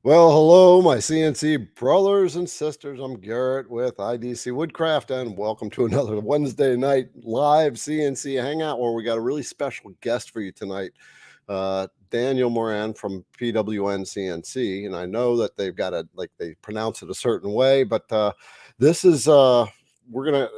Well, hello, my CNC brothers and sisters. I'm Garrett with IDC Woodcraft, and welcome to another Wednesday night live CNC hangout where we got a really special guest for you tonight, Daniel Moran from PWN CNC. And I know that they've got they pronounce it a certain way, but this is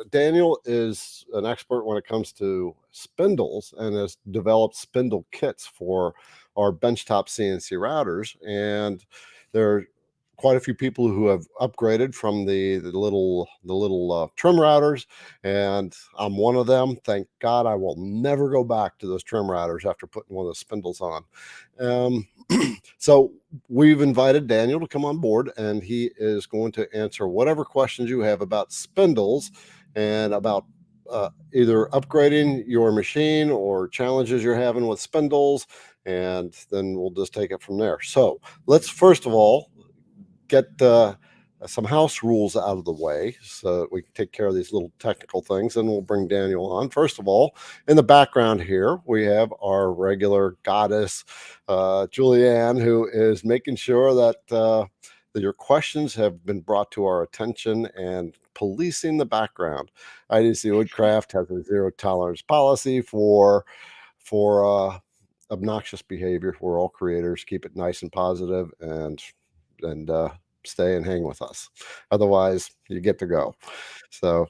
Daniel is an expert when it comes to spindles and has developed spindle kits for our benchtop CNC routers. And there are quite a few people who have upgraded from the little trim routers, and I'm one of them. Thank God I will never go back to those trim routers after putting one of those spindles on. So we've invited Daniel to come on board, and he is going to answer whatever questions you have about spindles and about either upgrading your machine or challenges you're having with spindles, and then we'll just take it from there. So let's first of all get some house rules out of the way so that we can take care of these little technical things, and we'll bring Daniel on. First of all, in the background here, we have our regular goddess, Julianne, who is making sure that your questions have been brought to our attention and policing the background. IDC Woodcraft has a zero tolerance policy for obnoxious behavior. We're all creators. Keep it nice and positive, and stay and hang with us. Otherwise, you get to go. So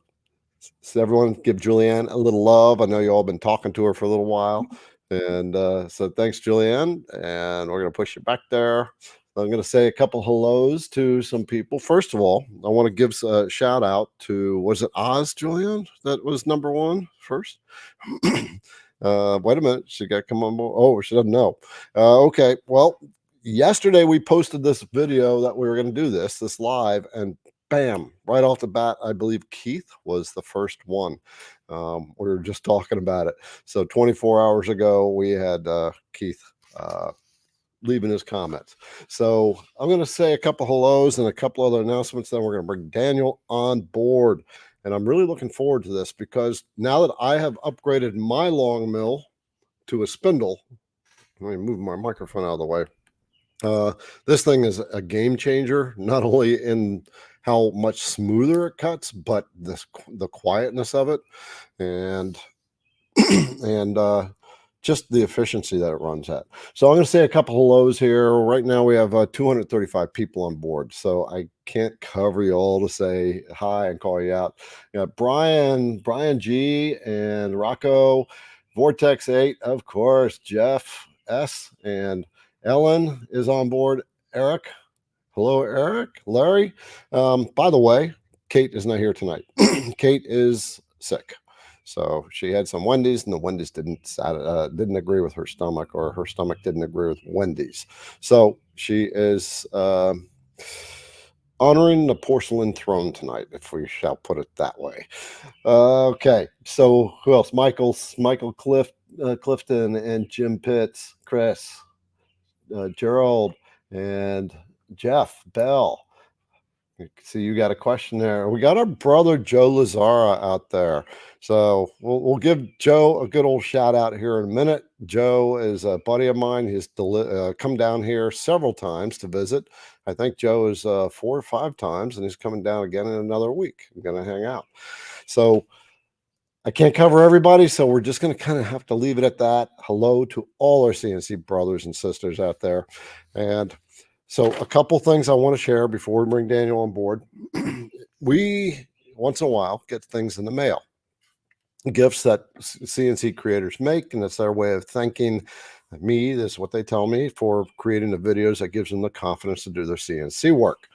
everyone give Julianne a little love. I know you all been talking to her for a little while. And so thanks, Julianne. And we're going to push you back there. I'm going to say a couple hellos to some people. First of all, I want to give a shout out to, was it Oz, Julianne? That was number one first. Wait a minute. She got to come on board. Oh, she doesn't know. Okay. Well, yesterday we posted this video that we were going to do this live, and bam, right off the bat, I believe Keith was the first one. We were just talking about it. So 24 hours ago, we had Keith leaving his comments. So I'm going to say a couple hellos and a couple other announcements. Then we're going to bring Daniel on board. And I'm really looking forward to this, because now that I have upgraded my Longmill to a spindle, let me move my microphone out of the way. This thing is a game changer, not only in how much smoother it cuts, but the quietness of it, and just the efficiency that it runs at. So I'm going to say a couple hellos here. Right now we have 235 people on board, so I can't cover you all to say hi and call you out. Brian G and Rocco, Vortex 8, of course, Jeff S, and Ellen is on board. Eric, hello, Eric. Larry. By the way, Kate is not here tonight. Kate is sick. So she had some Wendy's, and the Wendy's didn't agree with her stomach, or her stomach didn't agree with Wendy's. So she is honoring the porcelain throne tonight, if we shall put it that way. Okay, so who else? Michael Clifton, and Jim Pitts, Chris, Gerald, and Jeff Bell. See, you got a question there. We got our brother Joe Lazara out there, so we'll give Joe a good old shout out here in a minute. Joe is a buddy of mine. He's come down here several times to visit. I think Joe is 4 or 5 times, and he's coming down again in another week. I'm going to hang out. So I can't cover everybody, so we're just going to kind of have to leave it at that. Hello to all our CNC brothers and sisters out there. And so a couple things I want to share before we bring Daniel on board. We, once in a while, get things in the mail. Gifts that CNC creators make, and it's their way of thanking me. This is what they tell me for creating the videos that gives them the confidence to do their CNC work.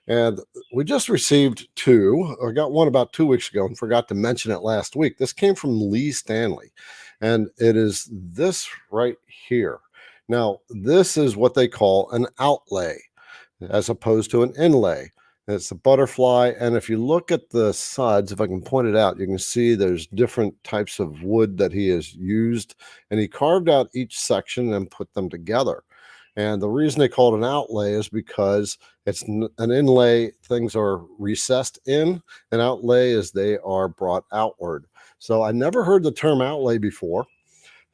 And we just received 2. I got one about 2 weeks ago and forgot to mention it last week. This came from Lee Stanley, and it is this right here. Now, this is what they call an outlay as opposed to an inlay. It's a butterfly, and if you look at the sides, if I can point it out, you can see there's different types of wood that he has used, and he carved out each section and put them together. And the reason they call it an outlay is because it's an inlay, things are recessed in, an outlay is they are brought outward. So I never heard the term outlay before.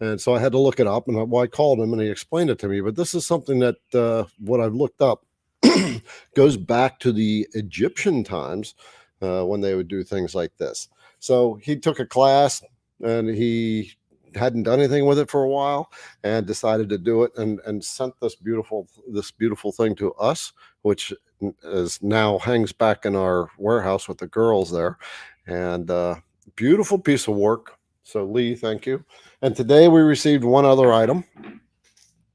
And so I had to look it up, and I called him and he explained it to me. But this is something that what I've looked up goes back to the Egyptian times when they would do things like this. So he took a class and he hadn't done anything with it for a while and decided to do it and sent this beautiful thing to us, which is now hangs back in our warehouse with the girls there. And beautiful piece of work. So Lee, thank you. And today we received one other item,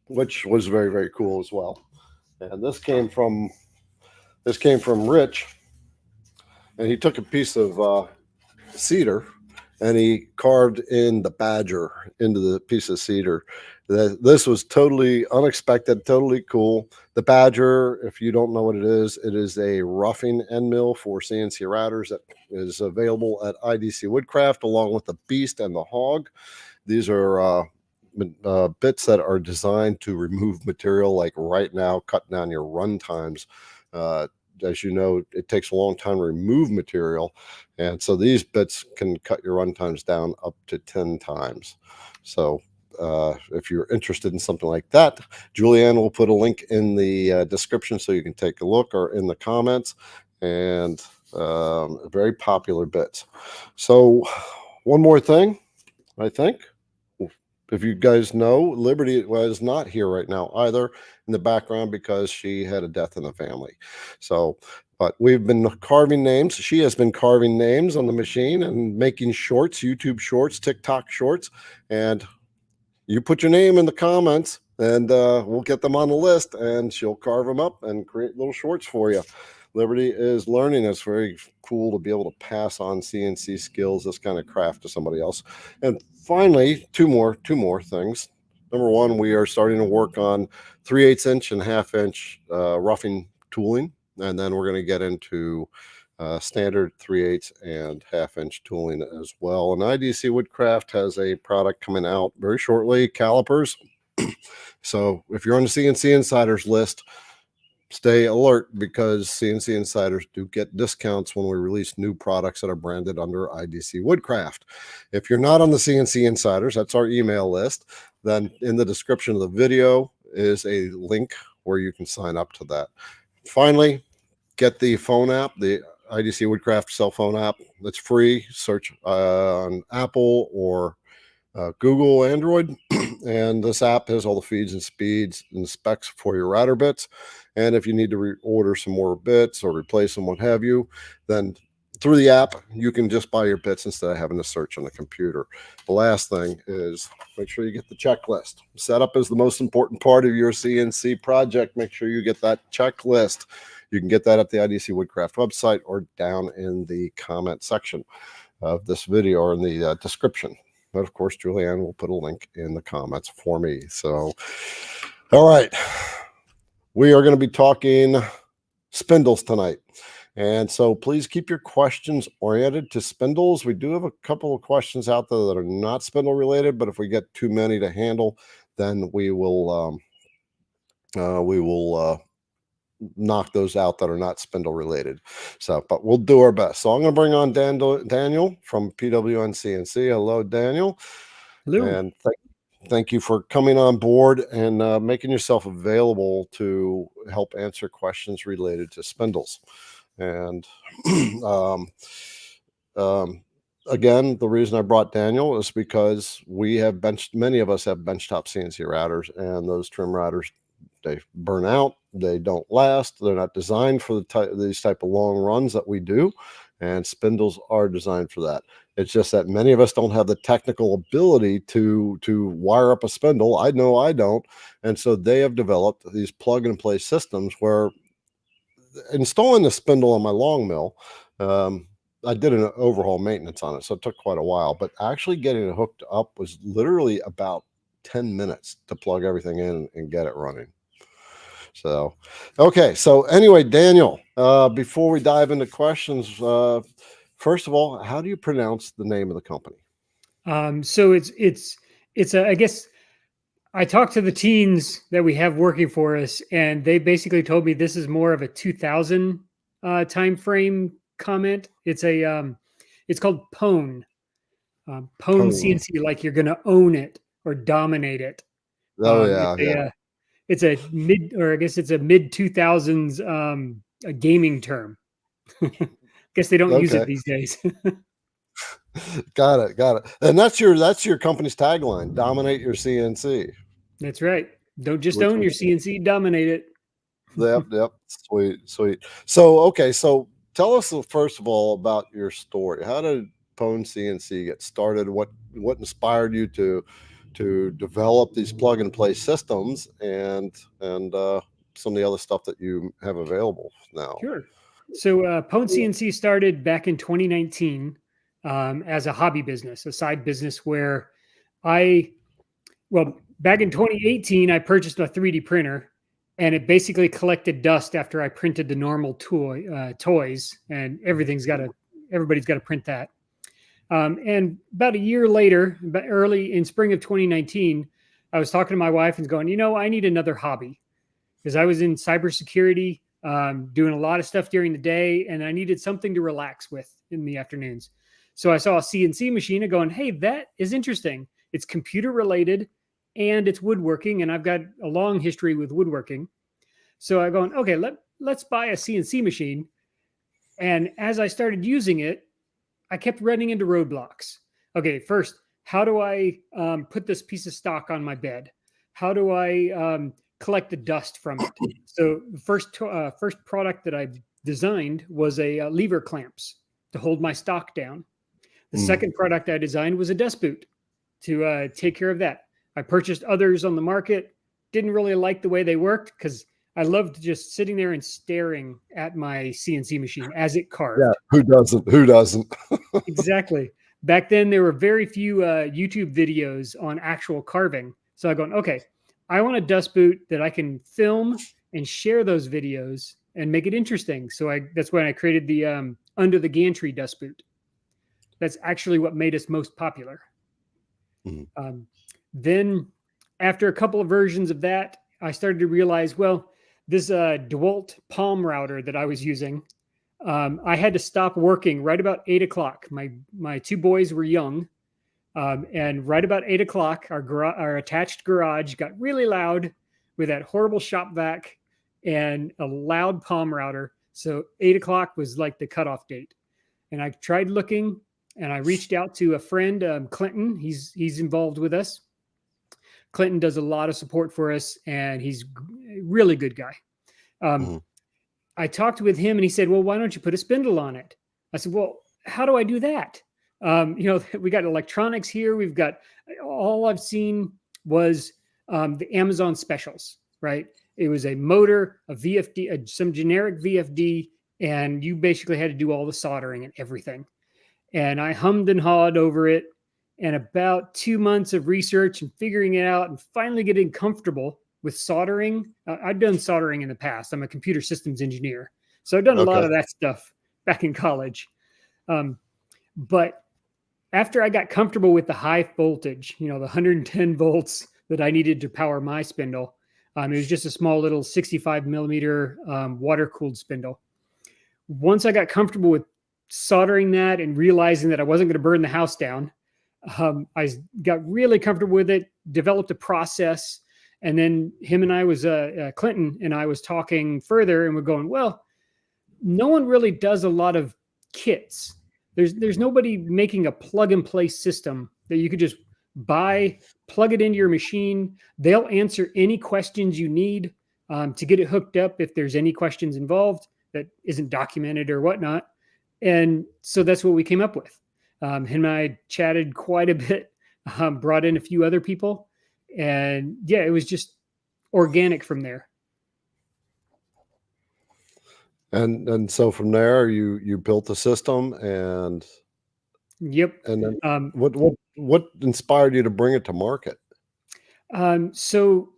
which was very, very cool as well. And this came from Rich, and he took a piece of cedar and he carved in the badger into the piece of cedar. This was totally unexpected, totally cool. The badger, if you don't know what it is a roughing end mill for CNC routers that is available at IDC Woodcraft, along with the beast and the hog. These are bits that are designed to remove material, like right now, cut down your run times. As you know, it takes a long time to remove material. And so these bits can cut your run times down up to 10 times. So if you're interested in something like that, Julianne will put a link in the description so you can take a look, or in the comments. And very popular bits. So one more thing, I think. If you guys know, Liberty was not here right now either in the background because she had a death in the family. So, but we've been carving names. She has been carving names on the machine and making shorts, YouTube shorts, TikTok shorts. And you put your name in the comments and we'll get them on the list, and she'll carve them up and create little shorts for you. Liberty is learning. It's very cool to be able to pass on CNC skills, this kind of craft, to somebody else. And finally, two more things. Number one, we are starting to work on 3/8 inch and 1/2 inch roughing tooling, and then we're going to get into standard 3/8 and 1/2 inch tooling as well. And IDC Woodcraft has a product coming out very shortly, calipers. So if you're on the CNC Insiders list, stay alert, because CNC Insiders do get discounts when we release new products that are branded under IDC Woodcraft. If you're not on the CNC Insiders, that's our email list, then in the description of the video is a link where you can sign up to that. Finally, get the phone app, the IDC Woodcraft cell phone app. It's free. Search on Apple or Google Android, and this app has all the feeds and speeds and specs for your router bits. And if you need to reorder some more bits or replace them, what have you, then through the app you can just buy your bits instead of having to search on the computer. The last thing is, make sure you get the checklist. Setup is the most important part of your CNC project. Make sure you get that checklist. You can get that at the IDC Woodcraft website or down in the comment section of this video, or in the description. But of course, Julianne will put a link in the comments for me. So, all right. We are going to be talking spindles tonight. And so please keep your questions oriented to spindles. We do have a couple of questions out there that are not spindle related, but if we get too many to handle, then we will knock those out that are not spindle related. So, but we'll do our best. So I'm going to bring on Daniel from PWN CNC. Hello, Daniel. Hello. And thank you for coming on board and making yourself available to help answer questions related to spindles. And again, the reason I brought Daniel is because many of us have benchtop CNC routers, and those trim routers, they burn out, they don't last, they're not designed for these type of long runs that we do, and spindles are designed for that. It's just that many of us don't have the technical ability to wire up a spindle. I know I don't. And so they have developed these plug and play systems where installing the spindle on my Longmill, I did an overhaul maintenance on it, so it took quite a while, but actually getting it hooked up was literally about 10 minutes to plug everything in and get it running. So, okay. So anyway, Daniel, before we dive into questions, first of all, how do you pronounce the name of the company? So it's I guess I talked to the teens that we have working for us, and they basically told me this is more of a 2000 time frame comment. It's called PwnCNC, like you're going to own it or dominate it. Oh yeah, yeah. it's a mid, or I guess it's a mid 2000s a gaming term. Guess they don't use it Okay. these days. Got it. Got it. And that's your company's tagline: dominate your CNC. That's right. Don't just Which own your CNC, dominate it. Yep, yep. Sweet, sweet. So, okay, so tell us first of all about your story. How did PwnCNC get started? What inspired you to develop these plug and play systems and some of the other stuff that you have available now? Sure. So PwnCNC started back in 2019 as a hobby business, a side business where back in 2018, I purchased a 3D printer, and it basically collected dust after I printed the normal toys, and everybody's got to print that. And about a year later, early in spring of 2019, I was talking to my wife and going, I need another hobby, because I was in cybersecurity, doing a lot of stuff during the day, and I needed something to relax with in the afternoons. So I saw a CNC machine and going, hey, that is interesting. It's computer related and it's woodworking, and I've got a long history with woodworking. So I going, okay, let's buy a CNC machine. And as I started using it, I kept running into roadblocks. Okay, first, how do I put this piece of stock on my bed? How do I collect the dust from it? So the first product that I designed was a lever clamps to hold my stock down. The second product I designed was a dust boot to take care of that. I purchased others on the market, didn't really like the way they worked because I loved just sitting there and staring at my CNC machine as it carved. Yeah, who doesn't? Who doesn't? Exactly. Back then, there were very few YouTube videos on actual carving. So I'm going, okay, I want a dust boot that I can film and share those videos and make it interesting. So that's when I created the under the gantry dust boot. That's actually what made us most popular. Then after a couple of versions of that, I started to realize, well, this DeWalt palm router that I was using, I had to stop working right about 8 o'clock. My two boys were young. And right about 8 o'clock, our attached garage got really loud with that horrible shop vac and a loud palm router. So 8 o'clock was like the cutoff date. And I tried looking, and I reached out to a friend, Clinton. He's involved with us. Clinton does a lot of support for us, and he's a really good guy. I talked with him, and he said, well, why don't you put a spindle on it? I said, well, how do I do that? We got electronics here. We've got, all I've seen was the Amazon specials, right? It was a motor, a VFD, some generic VFD, and you basically had to do all the soldering and everything. And I hummed and hawed over it. And about 2 months of research and figuring it out and finally getting comfortable with soldering. I've done soldering in the past. I'm a computer systems engineer. So I've done a lot of that stuff back in college. But after I got comfortable with the high voltage, the 110 volts that I needed to power my spindle, it was just a small little 65 millimeter water-cooled spindle. Once I got comfortable with soldering that and realizing that I wasn't going to burn the house down, I got really comfortable with it, developed a process, and then Clinton and I was talking further, and we're going, well, no one really does a lot of kits. There's nobody making a plug and play system that you could just buy, plug it into your machine. They'll answer any questions you need to get it hooked up if there's any questions involved that isn't documented or whatnot. And so that's what we came up with. Him and I chatted quite a bit, brought in a few other people, and yeah, it was just organic from there. And so from there, you built the system, and yep. And then what inspired you to bring it to market? So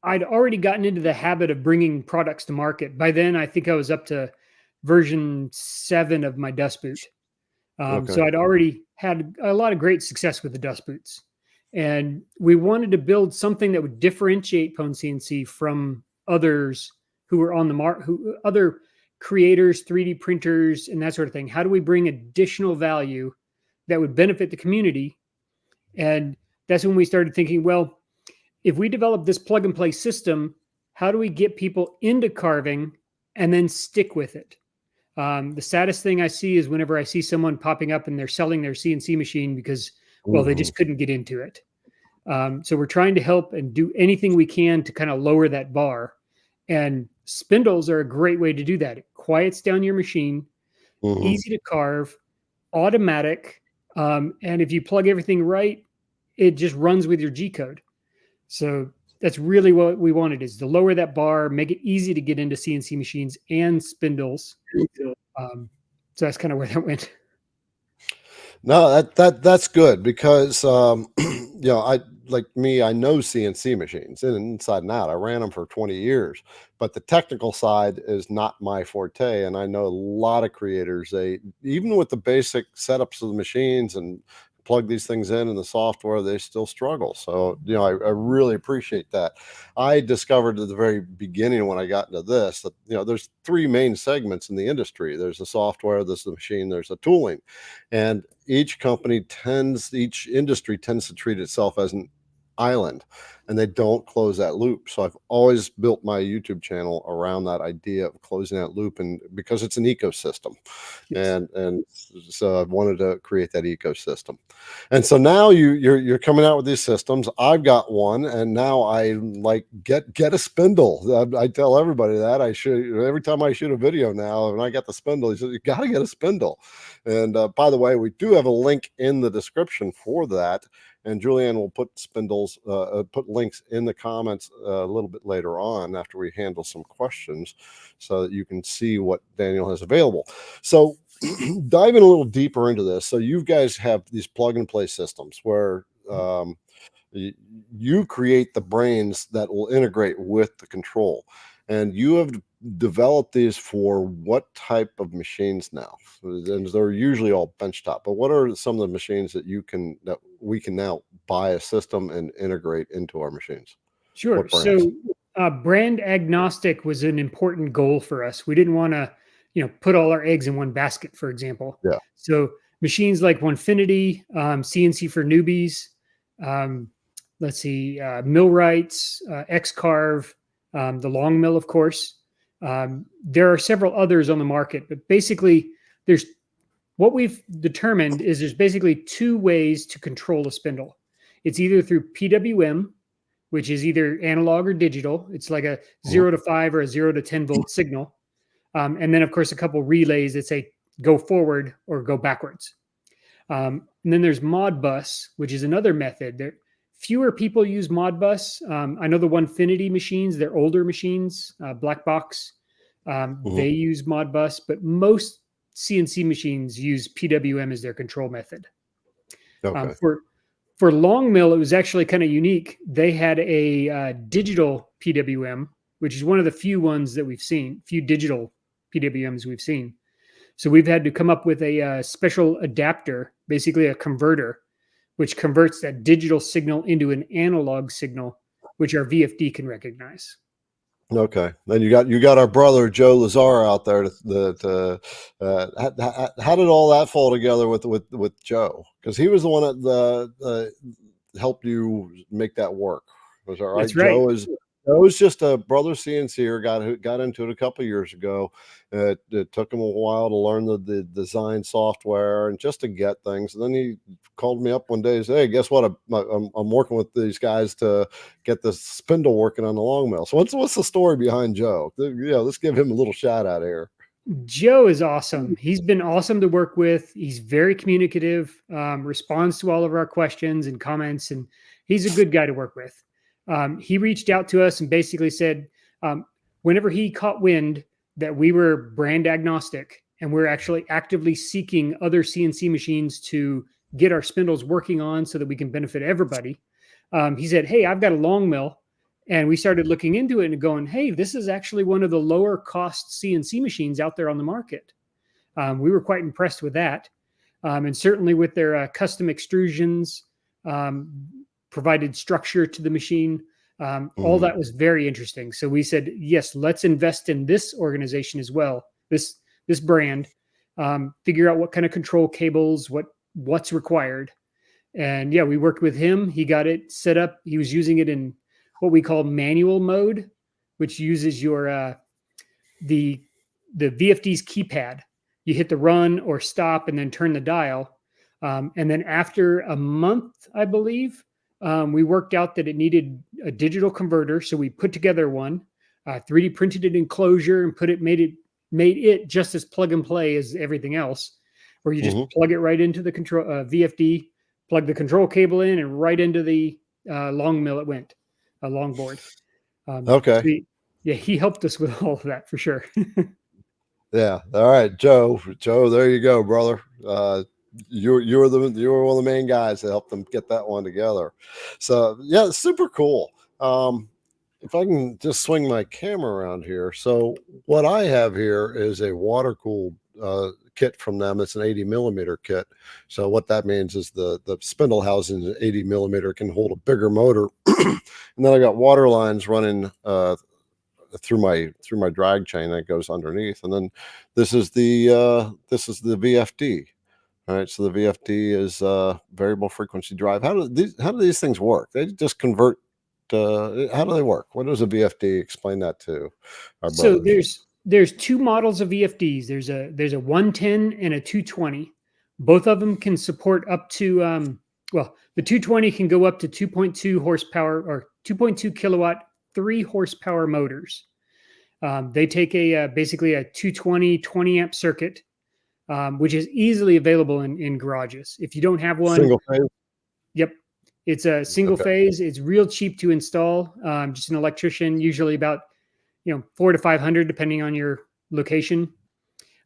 I'd already gotten into the habit of bringing products to market. By then, I think I was up to version 7 of my dust boot. So I'd already had a lot of great success with the dust boots. And we wanted to build something that would differentiate PwnCNC from others who were on the market, other creators, 3D printers, and that sort of thing. How do we bring additional value that would benefit the community? And that's when we started thinking, well, if we develop this plug and play system how do we get people into carving and then stick with it? The saddest thing I see is whenever I see someone popping up and they're selling their CNC machine because, well, they just couldn't get into it. So we're trying to help and do anything we can to kind of lower that bar. And spindles are a great way to do that. It quiets down your machine, easy to carve, automatic. And if you plug everything right, it just runs with your G code. So that's really what we wanted, is to lower that bar, make it easy to get into CNC machines and spindles. So that's kind of where that went. No, that's good because you know, I know CNC machines inside and out. I ran them for 20 years, but the technical side is not my forte. And I know a lot of creators, they, even with the basic setups of the machines and plug these things in the software, they still struggle. So, you know, I really appreciate that. I discovered at the very beginning when I got into this that, you know, there's three main segments in the industry. There's the software, there's the machine, there's the tooling. And each industry tends to treat itself as an island, and they don't close that loop. So I've always built my YouTube channel around that idea of closing that loop, and because it's an ecosystem. Yes. And so I wanted to create that ecosystem. And so now you're coming out with these systems. I've got one, and now I like get a spindle. I tell everybody that I should, every time I shoot a video now, and I got the spindle, he says, you got to get a spindle. And by the way, we do have a link in the description for that. And Julianne will put spindles, put links in the comments a little bit later on after we handle some questions, so that you can see what Daniel has available. So diving a little deeper into this. So you guys have these plug and play systems where you create the brains that will integrate with the control. And you have developed these for what type of machines now? And they're usually all benchtop, but what are some of the machines that we can now buy a system and integrate into our machines? Sure. So brand agnostic was an important goal for us. We didn't want to, put all our eggs in one basket, for example. Yeah. So machines like Onefinity, CNC for newbies, Millrights, Xcarve, the Longmill, of course. There are several others on the market, but basically what we've determined is there's basically two ways to control a spindle. It's either through PWM, which is either analog or digital. It's like a 0 to 5 or a 0 to 10 volt signal. And then, of course, a couple relays that say go forward or go backwards. And then there's Modbus, which is another method. Fewer people use Modbus. I know the Onefinity machines, they're older machines, black box. They use Modbus, but most CNC machines use PWM as their control method. Okay. For Longmill, it was actually kind of unique. They had a digital PWM, which is one of the few ones that we've seen, few digital PWMs we've seen. So we've had to come up with a special adapter, basically a converter, which converts that digital signal into an analog signal, which our VFD can recognize. Okay, then you got our brother Joe Lazar out there. How did all that fall together with Joe? Because he was the one that helped you make that work. Was that right? That's right. Joe was just a brother CNCer, who got into it a couple of years ago. It took him a while to learn the design software and just to get things. And then he called me up one day and said, "Hey, guess what? I'm working with these guys to get the spindle working on the Longmill." So what's the story behind Joe? Let's give him a little shout out here. Joe is awesome. He's been awesome to work with. He's very communicative, responds to all of our questions and comments, and he's a good guy to work with. He reached out to us and basically said, whenever he caught wind that we were brand agnostic and we're actually actively seeking other CNC machines to get our spindles working on so that we can benefit everybody, he said, "Hey, I've got a Longmill." And we started looking into it and going, "Hey, this is actually one of the lower cost CNC machines out there on the market." We were quite impressed with that. And certainly with their custom extrusions, provided structure to the machine. All that was very interesting. So we said, yes, let's invest in this organization as well, this brand, figure out what kind of control cables, what's required. And yeah, we worked with him. He got it set up. He was using it in what we call manual mode. which uses your the VFD's keypad. You hit the run or stop and then turn the dial. And then after a month, I believe, we worked out that it needed a digital converter. So we put together one, 3D printed it enclosure and made it just as plug and play as everything else, where you just plug it right into the control VFD, plug the control cable in, and right into the Longmill it went, a longboard. Okay. So he helped us with all of that for sure. Yeah. All right, Joe. There you go, brother. You were one of the main guys that helped them get that one together. So yeah, super cool. If I can just swing my camera around here. So what I have here is a water cooled kit from them. It's an 80 millimeter kit. So what that means is the spindle housing is 80 millimeter, can hold a bigger motor. And then I got water lines running through my drag chain that goes underneath, and then this is the VFD. All right, so the VFD is variable frequency drive. How do these things work? They just convert. How do they work? What does a VFD? Explain that to our So brothers. there's two models of VFDs. There's a 110 and a 220. Both of them can support up to the 220 can go up to 2.2 horsepower or 2.2 kilowatt, 3 horsepower motors. They take basically a 220 20 amp circuit, which is easily available in garages. If you don't have one, Single phase. Yep, it's a single phase. It's real cheap to install. Just an electrician, usually about $400 to $500 depending on your location.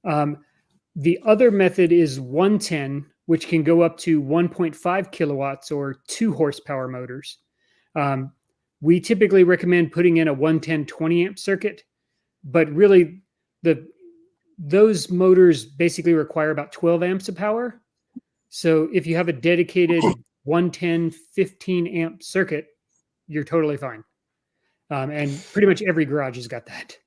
The other method is 110, which can go up to 1.5 kilowatts or 2 horsepower motors. We typically recommend putting in a 110 20 amp circuit, but really those motors basically require about 12 amps of power. So if you have a dedicated 110 15 amp circuit, you're totally fine. And pretty much every garage has got that.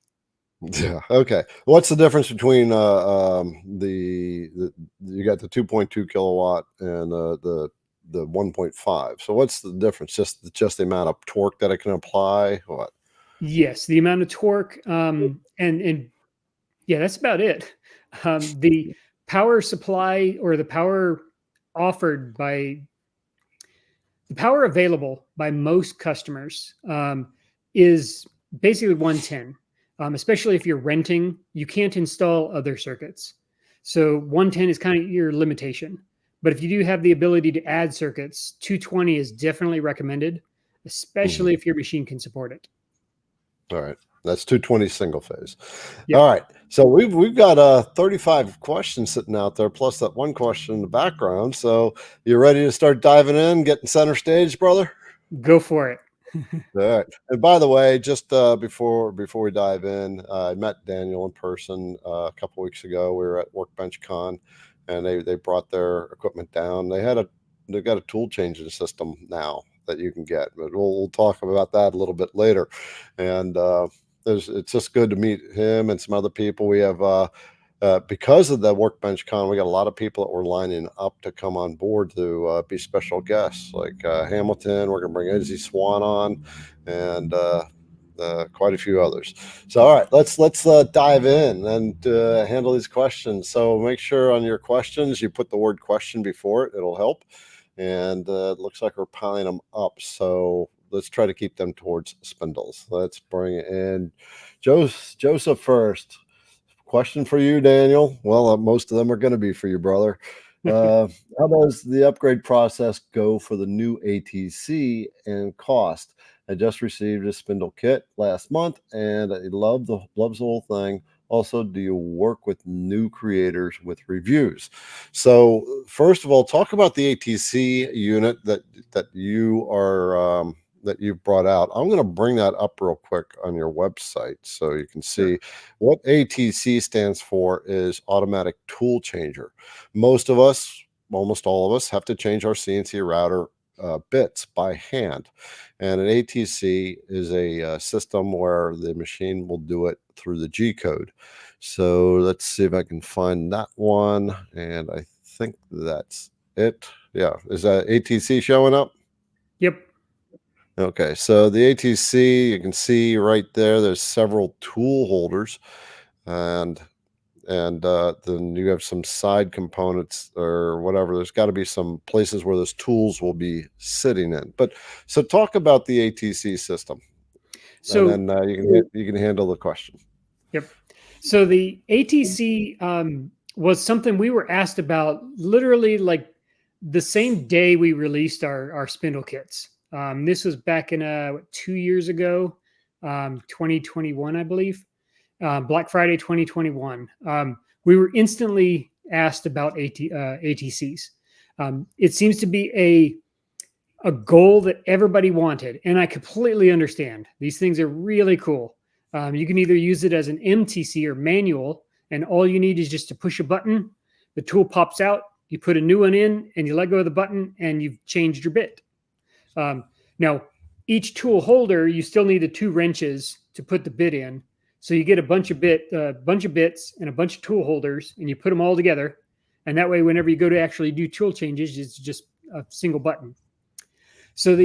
Yeah. Okay. What's the difference between you got the 2.2 kilowatt and the 1.5? So what's the difference? Just the amount of torque that it can apply? What? Yes, the amount of torque, and yeah, that's about it. The power supply or the power available by most customers is basically 110. Especially if you're renting, you can't install other circuits. So 110 is kind of your limitation. But if you do have the ability to add circuits, 220 is definitely recommended, especially if your machine can support it. All right. That's 220 single phase. Yep. All right. So we've got 35 questions sitting out there, plus that one question in the background. So you ready to start diving in, getting center stage, brother? Go for it. All right. And by the way, just before we dive in, I met Daniel in person a couple weeks ago. We were at Workbench Con, and they brought their equipment down. They've got a tool changing system now that you can get, but we'll talk about that a little bit later. And it's just good to meet him and some other people. We have because of the Workbench Con, we got a lot of people that were lining up to come on board to be special guests, like Hamilton. We're going to bring Izzy Swan on, and quite a few others. So, all right, let's dive in and handle these questions. So make sure on your questions you put the word question before it. It'll help. And it looks like we're piling them up. So let's try to keep them towards spindles. Let's bring in Joseph first. Question for you, Daniel. Well, most of them are going to be for you, brother. How does the upgrade process go for the new ATC and cost? I just received a spindle kit last month, and I loves the whole thing. Also, do you work with new creators with reviews? So, first of all, talk about the ATC unit that you are that you brought out. I'm going to bring that up real quick on your website so you can see what ATC stands for. Is automatic tool changer. Most of us, almost all of us, have to change our CNC router bits by hand, and an ATC is a system where the machine will do it through the G code. So let's see if I can find that one, and I think that's it. Yeah, is that ATC showing up? Yep. Okay, so the ATC, you can see right there, there's several tool holders, and then you have some side components or whatever. There's got to be some places where those tools will be sitting in. But so talk about the ATC system, and So then you can handle the question. yep. So the ATC was something we were asked about literally like the same day we released our spindle kits. This was back in 2 years ago, 2021, I believe, Black Friday 2021. We were instantly asked about ATCs. It seems to be a goal that everybody wanted, and I completely understand. These things are really cool. You can either use it as an MTC or manual, and all you need is just to push a button. The tool pops out, you put a new one in, and you let go of the button, and you've changed your bit. Now, each tool holder, you still need the 2 wrenches to put the bit in. So you get a bunch of bits and a bunch of tool holders, and you put them all together. And that way, whenever you go to actually do tool changes, it's just a single button. So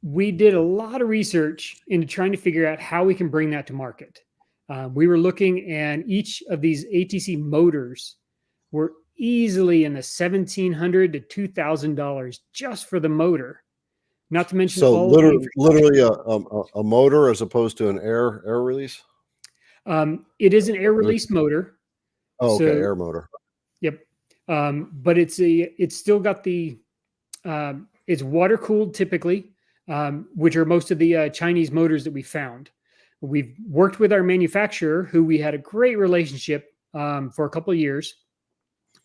we did a lot of research into trying to figure out how we can bring that to market. We were looking, and each of these ATC motors were easily in the $1,700 to $2,000 just for the motor. Not to mention So all literally a motor as opposed to an air release. It is an air release motor. Oh, okay, So, air motor. Yep, but it's still got the it's water cooled typically, which are most of the Chinese motors that we found. We've worked with our manufacturer, who we had a great relationship for a couple of years,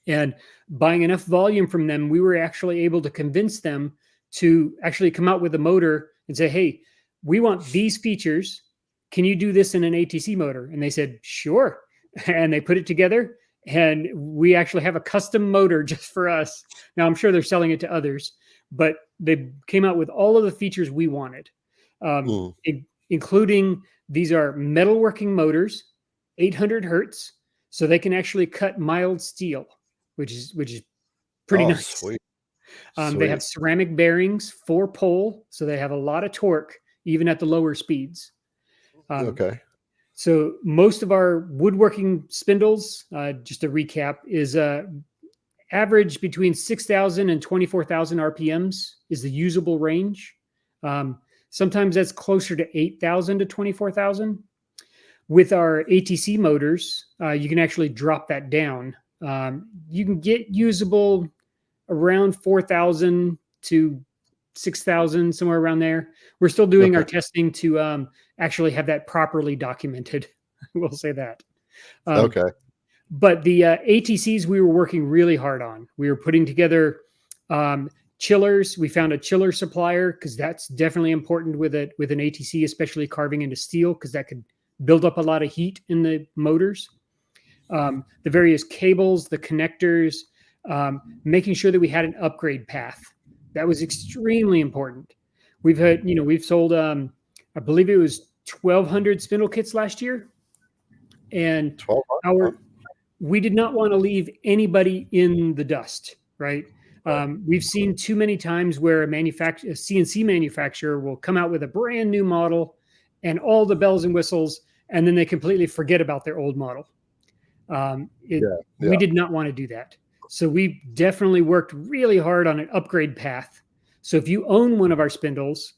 and buying enough volume from them, we were actually able to convince them to actually come out with a motor and say, "Hey, we want these features. Can you do this in an ATC motor?" And they said, "Sure." And they put it together, and we actually have a custom motor just for us. Now, I'm sure they're selling it to others, but they came out with all of the features we wanted, including these are metalworking motors, 800 hertz, so they can actually cut mild steel, which is pretty nice. Sweet. They have ceramic bearings, 4-pole, so they have a lot of torque even at the lower speeds. Okay. So most of our woodworking spindles, just to recap, is average between 6,000 and 24,000 RPMs is the usable range. Sometimes that's closer to 8,000 to 24,000. With our ATC motors, you can actually drop that down. You can get usable around 4,000 to 6,000, somewhere around there. We're still doing our testing to actually have that properly documented. We'll say that. Okay. But the ATCs we were working really hard on. We were putting together chillers. We found a chiller supplier because that's definitely important with an ATC, especially carving into steel, because that could build up a lot of heat in the motors. The various cables, the connectors, making sure that we had an upgrade path. That was extremely important. We've sold, I believe it was 1,200 spindle kits last year. And we did not want to leave anybody in the dust, right? We've seen too many times where a CNC manufacturer will come out with a brand new model and all the bells and whistles, and then they completely forget about their old model. We did not want to do that. So we definitely worked really hard on an upgrade path. So if you own one of our spindles,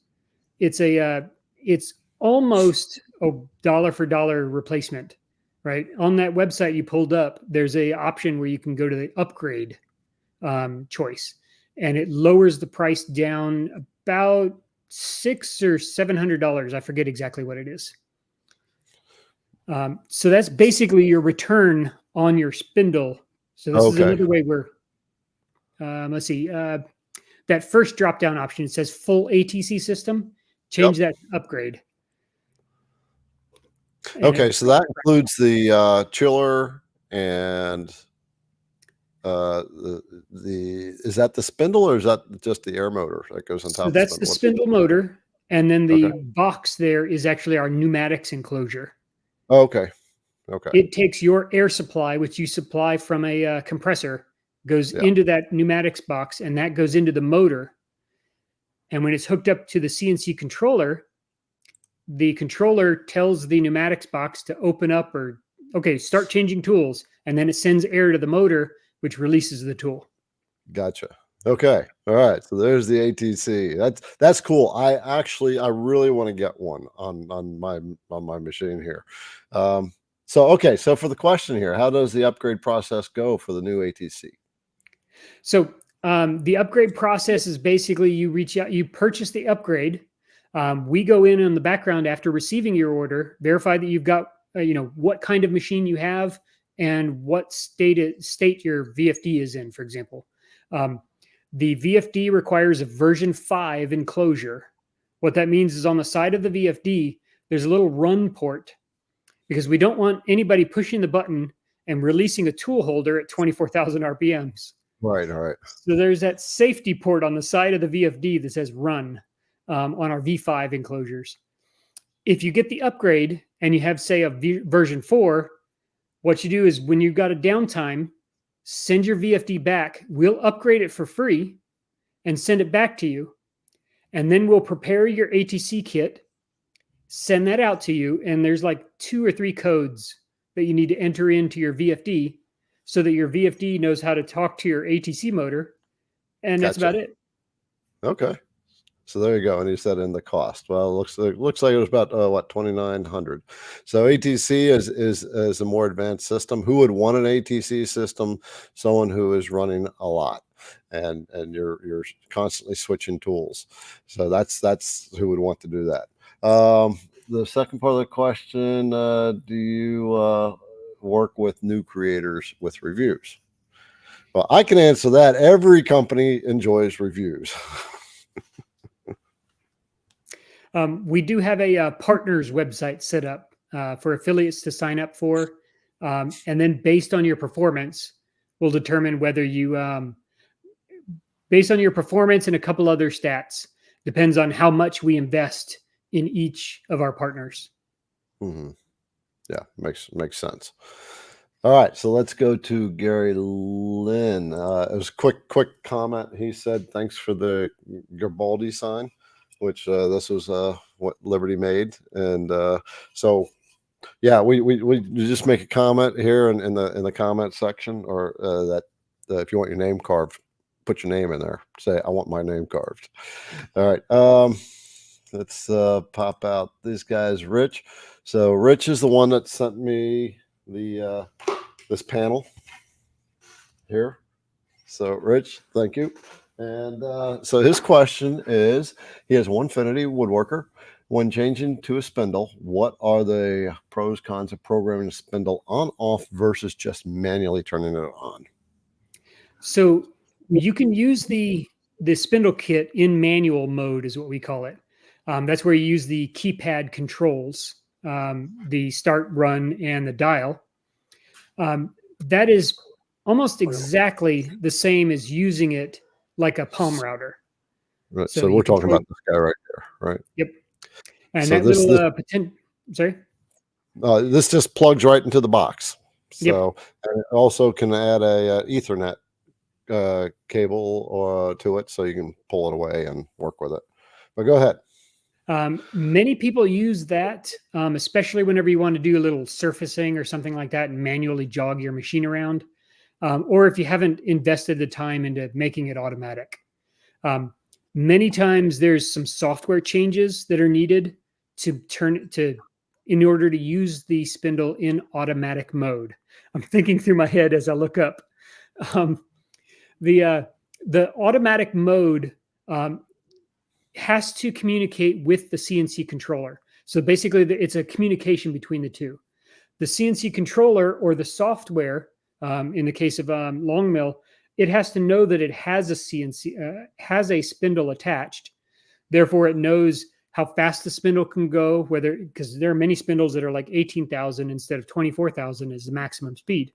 it's almost a dollar for dollar replacement, right? On that website you pulled up, there's a option where you can go to the upgrade choice, and it lowers the price down about $600 or $700. I forget exactly what it is. So that's basically your return on your spindle. So this is another way where, let's see, that first drop-down option, it says full ATC system. Change that to upgrade. Okay, so that includes the chiller and is that the spindle, or is that just the air motor that goes on top? So that's the spindle motor, and then the box there is actually our pneumatics enclosure. Okay. It takes your air supply, which you supply from a compressor, goes into that pneumatics box, and that goes into the motor. And when it's hooked up to the CNC controller, the controller tells the pneumatics box to open up or, okay, start changing tools. And then it sends air to the motor, which releases the tool. Gotcha. Okay. All right. So there's the ATC. That's cool. I really want to get one on my machine here. So for the question here, how does the upgrade process go for the new ATC? So the upgrade process is basically you reach out, you purchase the upgrade. We go in the background after receiving your order, verify that you've got, what kind of machine you have and what state your VFD is in, for example. The VFD requires a version 5 enclosure. What that means is on the side of the VFD, there's a little run port because we don't want anybody pushing the button and releasing a tool holder at 24,000 RPMs. Right. All right. So there's that safety port on the side of the VFD that says run on our V5 enclosures. If you get the upgrade and you have, say, version 4, what you do is when you've got a downtime, send your VFD back. We'll upgrade it for free and send it back to you. And then we'll prepare your ATC kit, send that out to you. And there's like 2 or 3 codes that you need to enter into your VFD so that your VFD knows how to talk to your ATC motor. And that's about it. Okay. So there you go. And you said in the cost. Well, it looks like it was about $2,900. So ATC is a more advanced system. Who would want an ATC system? Someone who is running a lot and you're constantly switching tools. So that's who would want to do that. The second part of the question, do you work with new creators with reviews? Well, I can answer that. Every company enjoys reviews. We do have a partners website set up for affiliates to sign up for. And then based on your performance, we'll determine whether you, based on your performance and a couple other stats, depends on how much we invest in each of our partners. Mm-hmm. Yeah, makes sense. All right, so let's go to Gary Lynn. It was a quick comment. He said, thanks for the Garibaldi sign, which this was what Liberty made. And so, yeah, we just make a comment here in the comment section, or that if you want your name carved, put your name in there. Say, I want my name carved. All right. Let's pop out these guys. Rich. So Rich is the one that sent me the this panel here. So Rich, thank you. And so his question is, he has Onefinity woodworker. When changing to a spindle, what are the pros, cons of programming a spindle on, off versus just manually turning it on? So you can use the spindle kit in manual mode is what we call it. That's where you use the keypad controls, the start, run, and the dial. That is almost exactly the same as using it like a palm router. Right. So we're talking about this guy right here, right? Yep. And so that sorry? This just plugs right into the box. So Yep. And it also can add a Ethernet cable to it, so you can pull it away and work with it. But go ahead. Many people use that, especially whenever you want to do a little surfacing or something like that and manually jog your machine around, or if you haven't invested the time into making it automatic. Many times there's some software changes that are needed in order to use the spindle in automatic mode. I'm thinking through my head as I look up. The automatic mode has to communicate with the CNC controller. So basically it's a communication between the two. The CNC controller or the software, in the case of Longmill, it has to know that it has has a spindle attached. Therefore, it knows how fast the spindle can go, because there are many spindles that are like 18,000 instead of 24,000 is the maximum speed.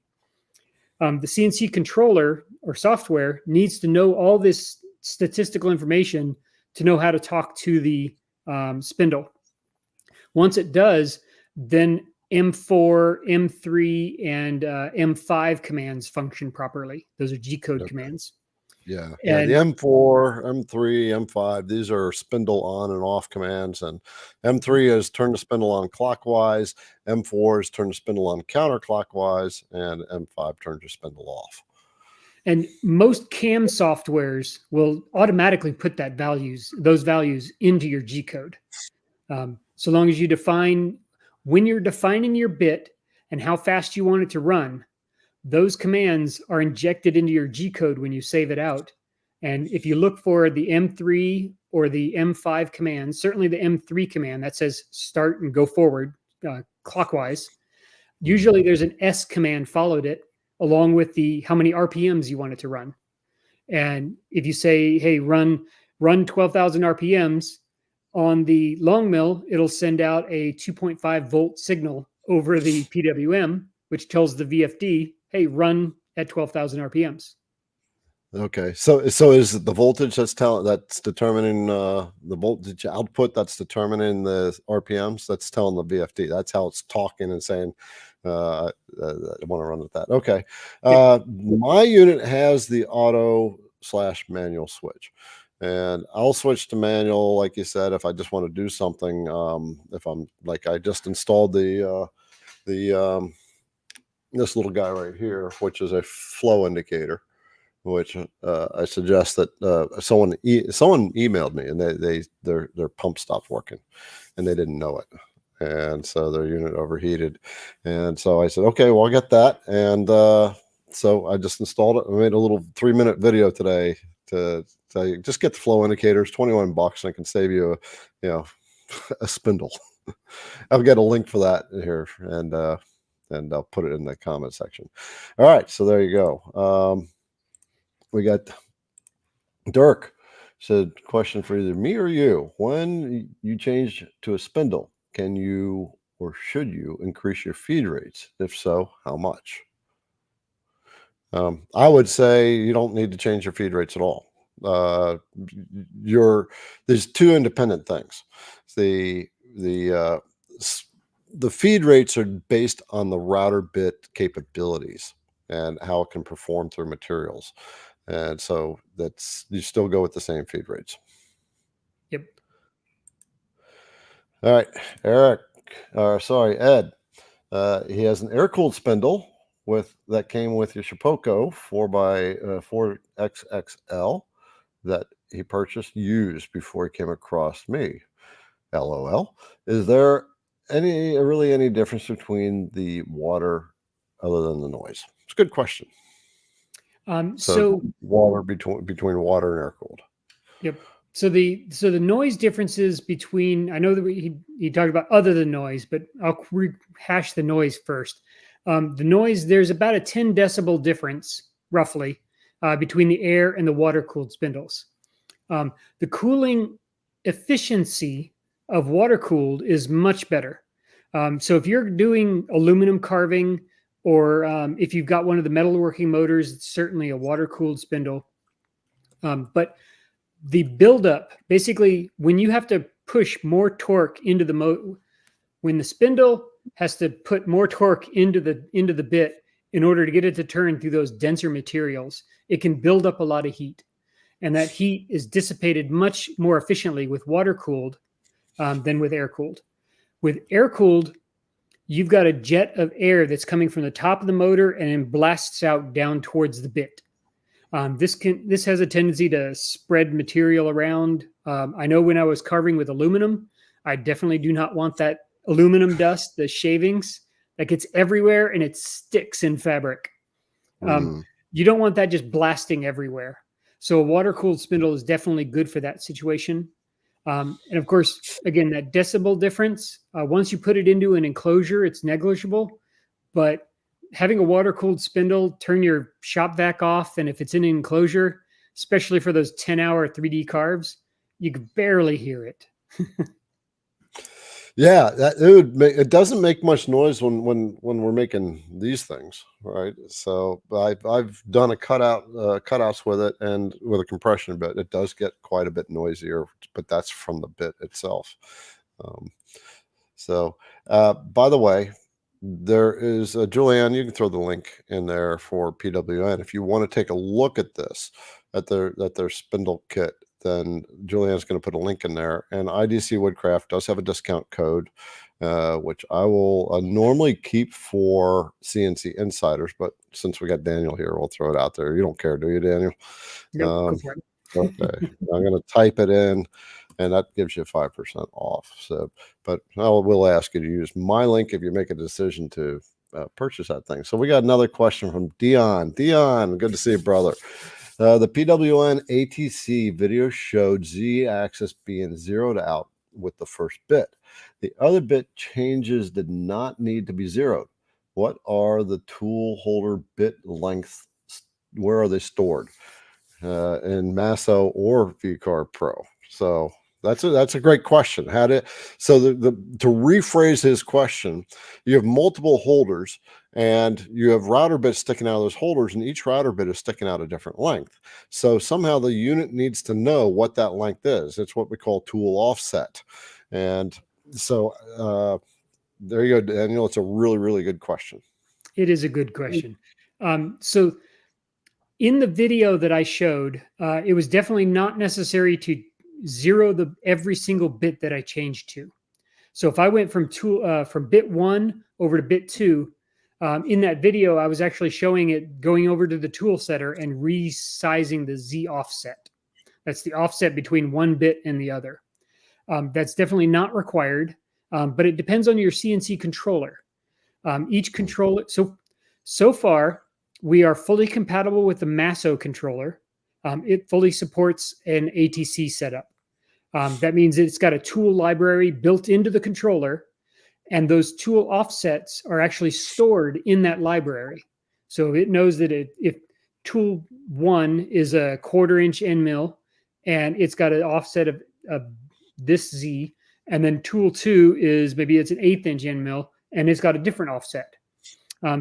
The CNC controller or software needs to know all this statistical information to know how to talk to the spindle. Once it does, then M4, M3, and M5 commands function properly. Those are G-code commands. Yeah, yeah. The And M4, M3, M5, these are spindle on and off commands. And M3 is turn the spindle on clockwise, M4 is turn the spindle on counterclockwise, and M5 turns your spindle off. and most CAM softwares will automatically put those values into your G code. So long as you define when you're defining your bit and how fast you want it to run, those commands are injected into your G code when you save it out. And if you look for the M3 or the M5 command, certainly the M3 command that says start and go forward clockwise, usually there's an S command followed it along with the how many RPMs you want it to run. And if you say, hey, run 12,000 RPMs on the Longmill, it'll send out a 2.5 volt signal over the PWM, which tells the VFD, hey, run at 12,000 RPMs. Okay, so is it the voltage that's determining the voltage output that's determining the RPMs? That's telling the VFD. That's how it's talking and saying, I want to run with that. Okay, my unit has the auto/manual switch, and I'll switch to manual, like you said, if I just want to do something. If I'm like I just installed the this little guy right here, which is a flow indicator, which I suggest that someone emailed me and their pump stopped working and they didn't know it. And so their unit overheated. And so I said, okay, well, I'll get that. And so I just installed it. I made a little 3-minute video today to say, just get the flow indicators, $21, and it can save you a spindle. I'll get a link for that here and I'll put it in the comment section. All right. So there you go. We got Dirk said, question for either me or you. When you change to a spindle, can you or should you increase your feed rates? If so, how much? I would say you don't need to change your feed rates at all. There's two independent things. The feed rates are based on the router bit capabilities and how it can perform through materials. And so you still go with the same feed rates. Yep. All right, Ed. He has an air-cooled spindle that came with your Shapoko 4x4XXL that he purchased used before he came across me. LOL. Is there any difference between the water other than the noise? It's a good question. So water between water and air cooled. Yep. So the noise differences between, I know that he talked about other than noise, but I'll rehash the noise first. The noise, there's about a 10 decibel difference roughly between the air and the water cooled spindles. The cooling efficiency of water cooled is much better. So if you're doing aluminum carving, or if you've got one of the metalworking motors, it's certainly a water-cooled spindle. But the buildup, basically, when you have to push more torque into the motor, when the spindle has to put more torque into the bit in order to get it to turn through those denser materials, it can build up a lot of heat. And that heat is dissipated much more efficiently with water-cooled than with air-cooled. With air-cooled, you've got a jet of air that's coming from the top of the motor and then blasts out down towards the bit. This has a tendency to spread material around. I know when I was carving with aluminum, I definitely do not want that aluminum dust, the shavings, that gets everywhere and it sticks in fabric. You don't want that just blasting everywhere. So a water-cooled spindle is definitely good for that situation. And of course, again, that decibel difference, once you put it into an enclosure, it's negligible. But having a water-cooled spindle, turn your shop vac off, and if it's in an enclosure, especially for those 10-hour 3D carves, you can barely hear it. Yeah, it doesn't make much noise when we're making these things, right? So I've done cutouts with it, and with a compression bit, it does get quite a bit noisier, but that's from the bit itself. By the way, there is Julianne. You can throw the link in there for PWN if you want to take a look at this. at their spindle kit, then Julianne's going to put a link in there. And IDC Woodcraft does have a discount code, which I will normally keep for CNC insiders, but since we got Daniel here, we'll throw it out there. You don't care, do you, Daniel? Nope, Okay, I'm going to type it in, and that gives you 5% off. So, but I will ask you to use my link if you make a decision to purchase that thing. So we got another question from Dion. Dion, good to see you, brother. The PWN ATC video showed Z-axis being zeroed out with the first bit. The other bit changes did not need to be zeroed. What are the tool holder bit lengths? Where are they stored? In Masso or Xcarve Pro? So that's a great question. To rephrase his question, you have multiple holders and you have router bits sticking out of those holders, and each router bit is sticking out a different length. So somehow the unit needs to know what that length is. It's what we call tool offset. And so there you go, Daniel. It's a really, really good question. It is a good question. So in the video that I showed, it was definitely not necessary to zero every single bit that I changed to. So if I went from bit 1 over to bit 2, in that video, I was actually showing it going over to the tool setter and resizing the Z offset. That's the offset between one bit and the other. That's definitely not required, but it depends on your CNC controller. Each controller, so far, we are fully compatible with the Masso controller. It fully supports an ATC setup. That means it's got a tool library built into the controller, and those tool offsets are actually stored in that library. So it knows that if tool 1 is a 1/4 inch end mill, and it's got an offset of this Z, and then tool 2 is maybe it's an 1/8 inch end mill, and it's got a different offset.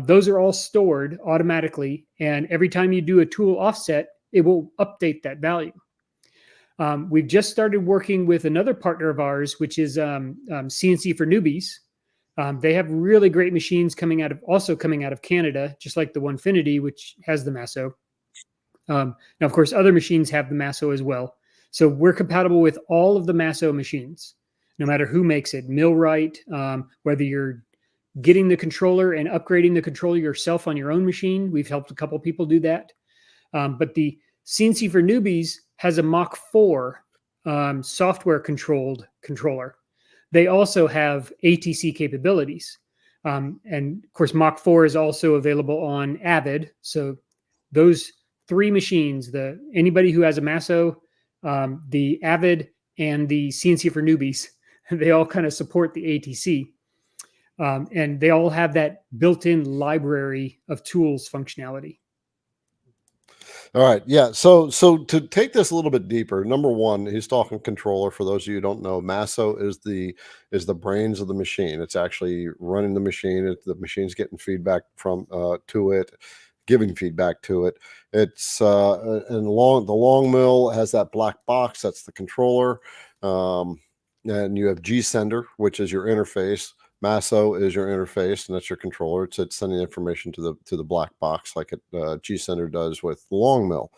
Those are all stored automatically, and every time you do a tool offset, it will update that value. We've just started working with another partner of ours, which is CNC for Newbies. They have really great machines coming out of Canada, just like the Onefinity, which has the Masso. Now, of course, other machines have the Masso as well. So we're compatible with all of the Masso machines, no matter who makes it. Millright, whether you're getting the controller and upgrading the controller yourself on your own machine. We've helped a couple people do that. But the CNC for Newbies has a Mach 4 software-controlled controller. They also have ATC capabilities. And, of course, Mach 4 is also available on Avid. So those 3 machines, anybody who has a Masso, the Avid, and the CNC for Newbies, they all kind of support the ATC. And they all have that built-in library of tools functionality. All right. Yeah. So to take this a little bit deeper, number one, he's talking controller. For those of you who don't know, Masso is the brains of the machine. It's actually running the machine. The machine's getting feedback from to it, giving feedback to it. It's the Longmill has that black box. That's the controller. And you have G-Sender, which is your interface. Masso is your interface, and that's your controller. It's sending information to the black box like G-Sender does with Longmill.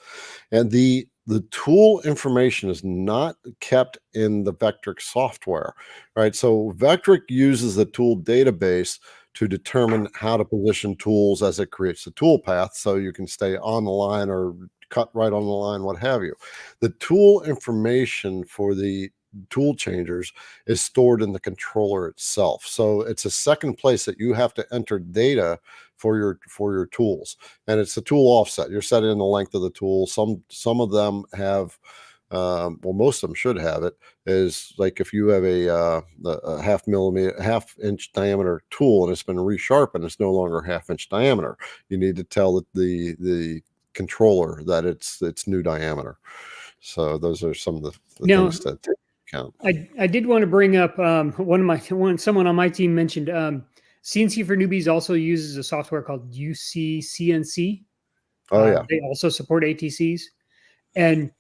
And the tool information is not kept in the Vectric software, right? So Vectric uses the tool database to determine how to position tools as it creates the tool path, so you can stay on the line or cut right on the line, what have you. The tool information for the tool changers is stored in the controller itself. So it's a second place that you have to enter data for your tools, and it's the tool offset. You're setting in the length of the tool. Some of them have most of them should have it, is like if you have a half inch diameter tool and it's been resharpened, it's no longer half inch diameter. You need to tell the controller that it's new diameter. So those are some of the things to take. I did want to bring up someone on my team mentioned CNC for Newbies also uses a software called UC-CNC. Oh yeah, they also support ATCs. And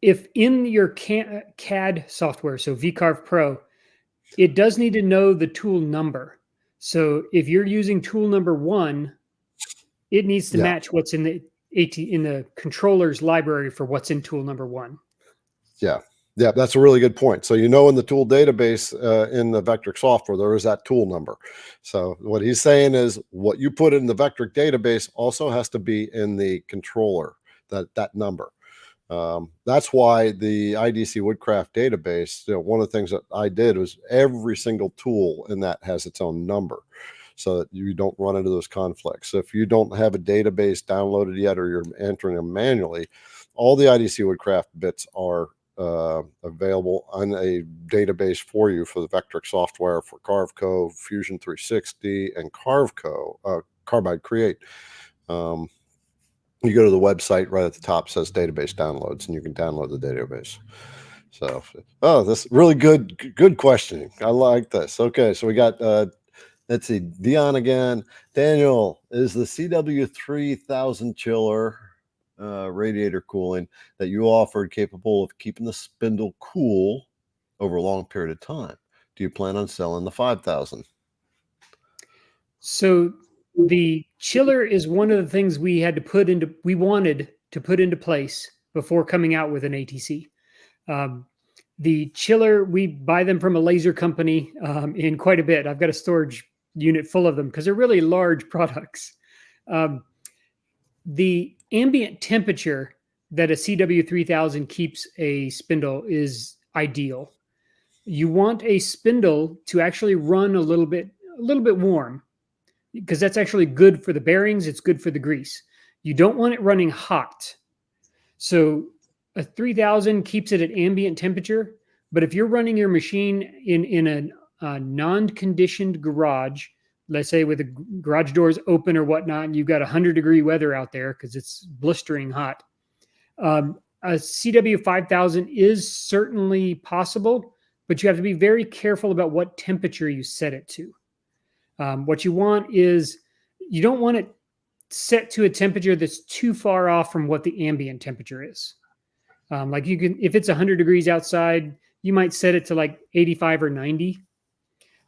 if in your CAD software, so Xcarve Pro, it does need to know the tool number. So if you're using tool number 1, it needs to match what's in in the controller's library for what's in tool number 1. Yeah. Yeah, that's a really good point. So, in the tool database in the Vectric software, there is that tool number. So what he's saying is what you put in the Vectric database also has to be in the controller, that number. That's why the IDC Woodcraft database, one of the things that I did was every single tool in that has its own number so that you don't run into those conflicts. So if you don't have a database downloaded yet or you're entering them manually, all the IDC Woodcraft bits are available on a database for you for the Vectric software for CarveCo, Fusion 360, and Carbide Create. You go to the website right at the top, says database downloads, and you can download the database. So, this really good questioning. I like this. Okay, so we got let's see, Dion again. Daniel, is the CW3000 chiller radiator cooling that you offered capable of keeping the spindle cool over a long period of time? Do you plan on selling the 5000? So the chiller is one of the things we wanted to put into place before coming out with an ATC. The chiller, we buy them from a laser company in quite a bit. I've got a storage unit full of them because they're really large products. The ambient temperature that a CW3000 keeps a spindle is ideal. You want a spindle to actually run a little bit warm because that's actually good for the bearings. It's good for the grease. You don't want it running hot. So a 3000 keeps it at ambient temperature, but if you're running your machine in a non-conditioned garage, let's say with the garage doors open or whatnot, and you've got 100-degree weather out there because it's blistering hot, a CW5000 is certainly possible, but you have to be very careful about what temperature you set it to. What you want is you don't want it set to a temperature that's too far off from what the ambient temperature is. Like if it's 100 degrees outside, you might set it to like 85 or 90.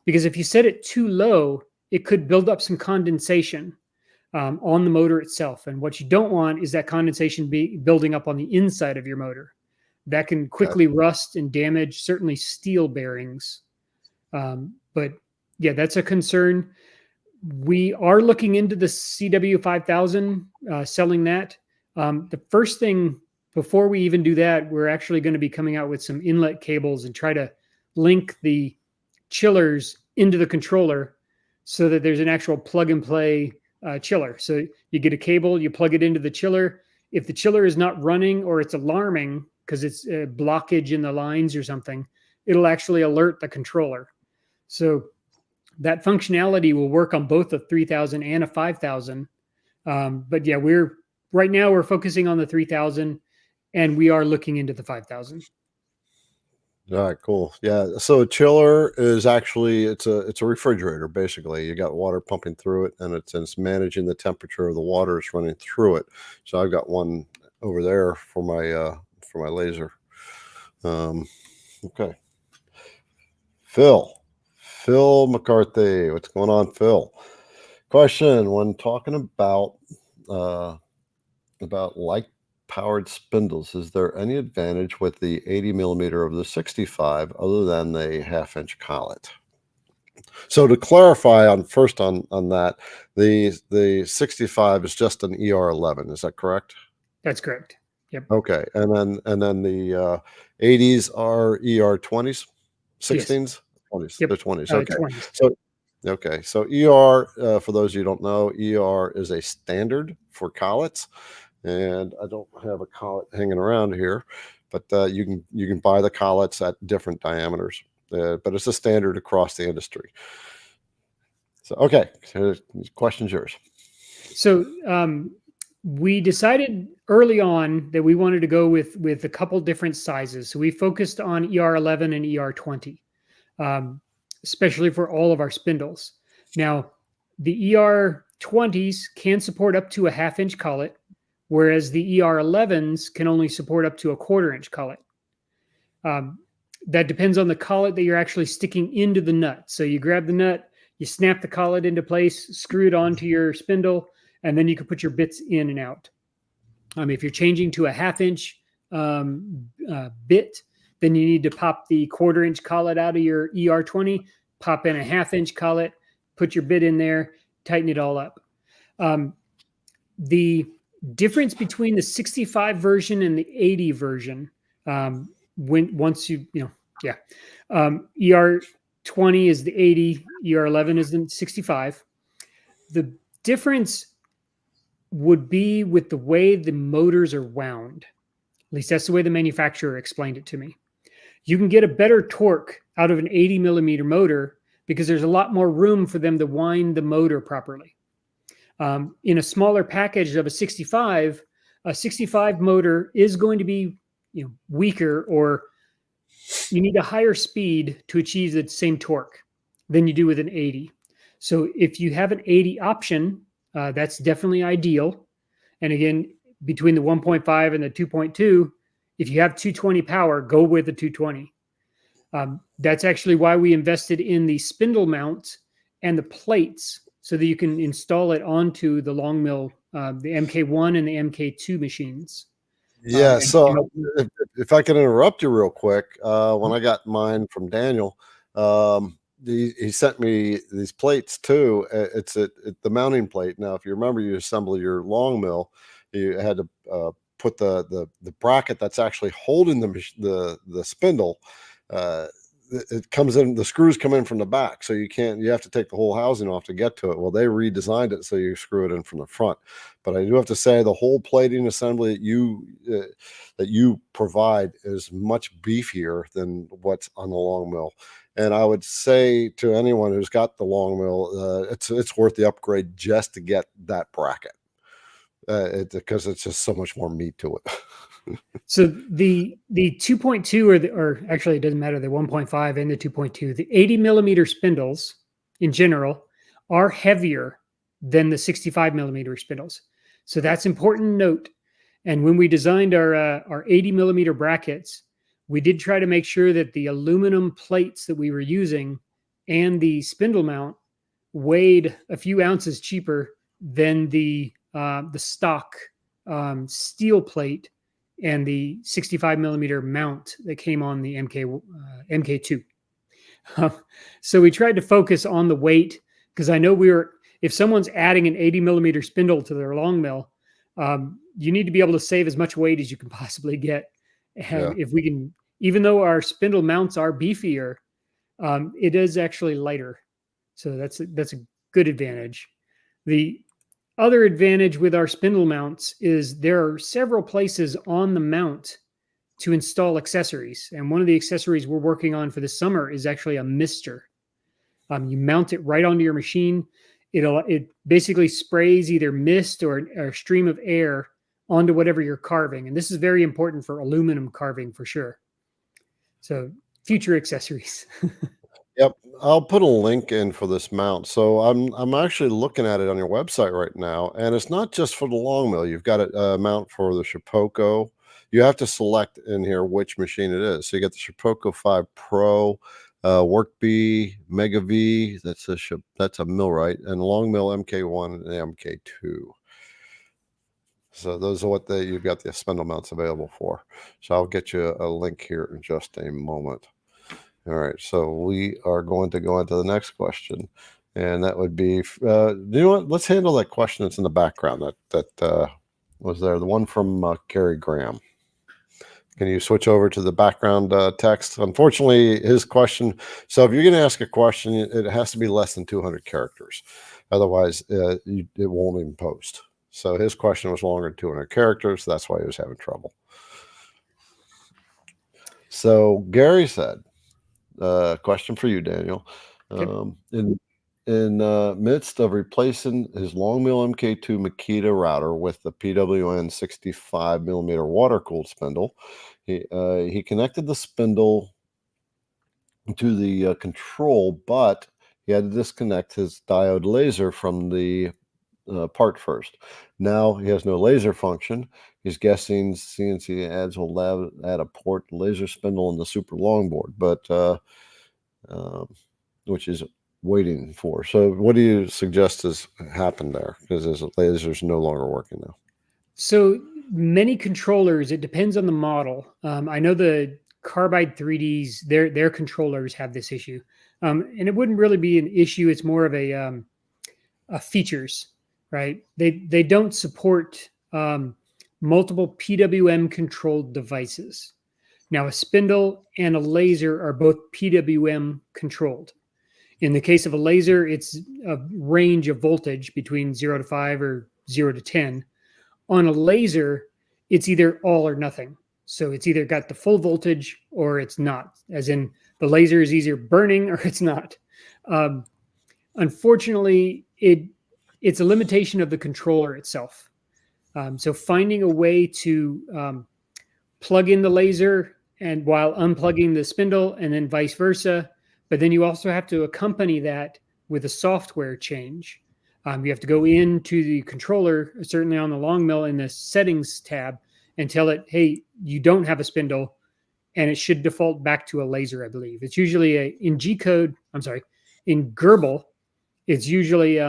Because if you set it too low, it could build up some condensation on the motor itself. And what you don't want is that condensation building up on the inside of your motor. That can quickly rust and damage certainly steel bearings. But yeah, that's a concern. We are looking into the CW5000, selling that. The first thing before we even do that, we're actually going to be coming out with some inlet cables and try to link the chillers into the controller so that there's an actual plug and play chiller. So you get a cable, you plug it into the chiller. If the chiller is not running or it's alarming because it's a blockage in the lines or something, it'll actually alert the controller. So that functionality will work on both a 3000 and a 5000. But yeah, right now we're focusing on the 3000 and we are looking into the 5000. All right, cool. Yeah. So a chiller is actually, it's a refrigerator. Basically you got water pumping through it and it's managing the temperature of the water is running through it. So I've got one over there for my laser. Okay. Phil McCarthy. What's going on, Phil? Question: when talking about light powered spindles, is there any advantage with the 80 millimeter of the 65 other than the 1/2-inch collet? So to clarify on that, the 65 is just an ER11. Is that correct? That's correct. Yep. Okay, and then the 80s are ER20s, 16s, yes. 20s. Yep. The 20s. Okay. 20s. So ER, for those of you who don't know, ER is a standard for collets. And I don't have a collet hanging around here, but you can buy the collets at different diameters. But it's a standard across the industry. So okay, question's yours. So we decided early on that we wanted to go with a couple different sizes. So we focused on ER11 and ER20, especially for all of our spindles. Now, the ER20s can support up to a 1/2-inch collet, whereas the ER11s can only support up to a 1/4-inch collet. That depends on the collet that you're actually sticking into the nut. So you grab the nut, you snap the collet into place, screw it onto your spindle, and then you can put your bits in and out. If you're changing to a 1/2 inch bit, then you need to pop the 1/4 inch collet out of your ER20, pop in a 1/2 inch collet, put your bit in there, tighten it all up. The difference between the 65 version and the 80 version, ER20 is the 80, ER11 is the 65. The difference would be with the way the motors are wound. At least that's the way the manufacturer explained it to me. You can get a better torque out of an 80 millimeter motor because there's a lot more room for them to wind the motor properly. In a smaller package of a 65 motor is going to be weaker, or you need a higher speed to achieve the same torque than you do with an 80. So if you have an 80 option, that's definitely ideal. And again, between the 1.5 and the 2.2, if you have 220 power, go with the 220. That's actually why we invested in the spindle mount and the plates, so that you can install it onto the Longmill, the MK1 and the MK2 machines. Yeah. So if I can interrupt you real quick, when I got mine from Daniel, he sent me these plates too. It's the mounting plate. Now, if you remember, you assemble your Longmill, you had to put the bracket that's actually holding the spindle. It comes in, the screws come in from the back, so you have to take the whole housing off to get to it. Well, they redesigned it so you screw it in from the front. But I do have to say, the whole plating assembly that you provide is much beefier than what's on the Longmill. And I would say to anyone who's got the Longmill, it's worth the upgrade just to get that bracket, because it's just so much more meat to it. So the 2.2 or actually it doesn't matter, the 1.5 and the 2.2, the 80 millimeter spindles in general are heavier than the 65 millimeter spindles. So that's important note. And when we designed our 80 millimeter brackets, we did try to make sure that the aluminum plates that we were using and the spindle mount weighed a few ounces cheaper than the stock steel plate and the 65 millimeter mount that came on the MK2. So we tried to focus on the weight, because I know if someone's adding an 80 millimeter spindle to their Longmill, you need to be able to save as much weight as you can possibly get. And if we can, even though our spindle mounts are beefier, it is actually lighter. So that's a good advantage. The other advantage with our spindle mounts is there are several places on the mount to install accessories. And one of the accessories we're working on for the summer is actually a mister. You mount it right onto your machine. It basically sprays either mist or a stream of air onto whatever you're carving. And this is very important for aluminum carving for sure. So future accessories. Yep, I'll put a link in for this mount. So I'm actually looking at it on your website right now, and it's not just for the Longmill. You've got a mount for the Shipoko. You have to select in here which machine it is. So you got the Shipoko 5 Pro, Workbee, Mega V. That's a Millright, and Longmill MK1 and MK2. So those are what you've got the spindle mounts available for. So I'll get you a link here in just a moment. All right, so we are going to go into the next question, and that would be, you know what? Let's handle that question that's in the background that was there, the one from Gary Graham. Can you switch over to the background text? Unfortunately, his question, so if you're going to ask a question, it has to be less than 200 characters. Otherwise, it won't even post. So his question was longer than 200 characters. That's why he was having trouble. So Gary said, question for you, Daniel. Okay. In midst of replacing his Longmill MK2 Makita router with the PWN 65 millimeter water cooled spindle, he connected the spindle to the control, but he had to disconnect his diode laser from the part first. Now he has no laser function. He's guessing CNC ads will add a port laser spindle in the super long board, but which is waiting for. So what do you suggest has happened there? Because his laser's no longer working now. So many controllers, it depends on the model. I know the Carbide 3Ds, their controllers have this issue. And it wouldn't really be an issue. It's more of a features, right? They don't support multiple PWM controlled devices. Now, a spindle and a laser are both PWM controlled. In the case of a laser, it's a range of voltage between 0 to 5 or 0 to 10. On a laser, it's either all or nothing. So it's either got the full voltage or it's not, as in the laser is either burning or it's not. Unfortunately, it's a limitation of the controller itself. So finding a way to plug in the laser and while unplugging the spindle and then vice versa, but then you also have to accompany that with a software change. You have to go into the controller, certainly on the Longmill in the settings tab, and tell it, hey, you don't have a spindle, and it should default back to a laser, I believe. It's usually in Gerbil, it's usually,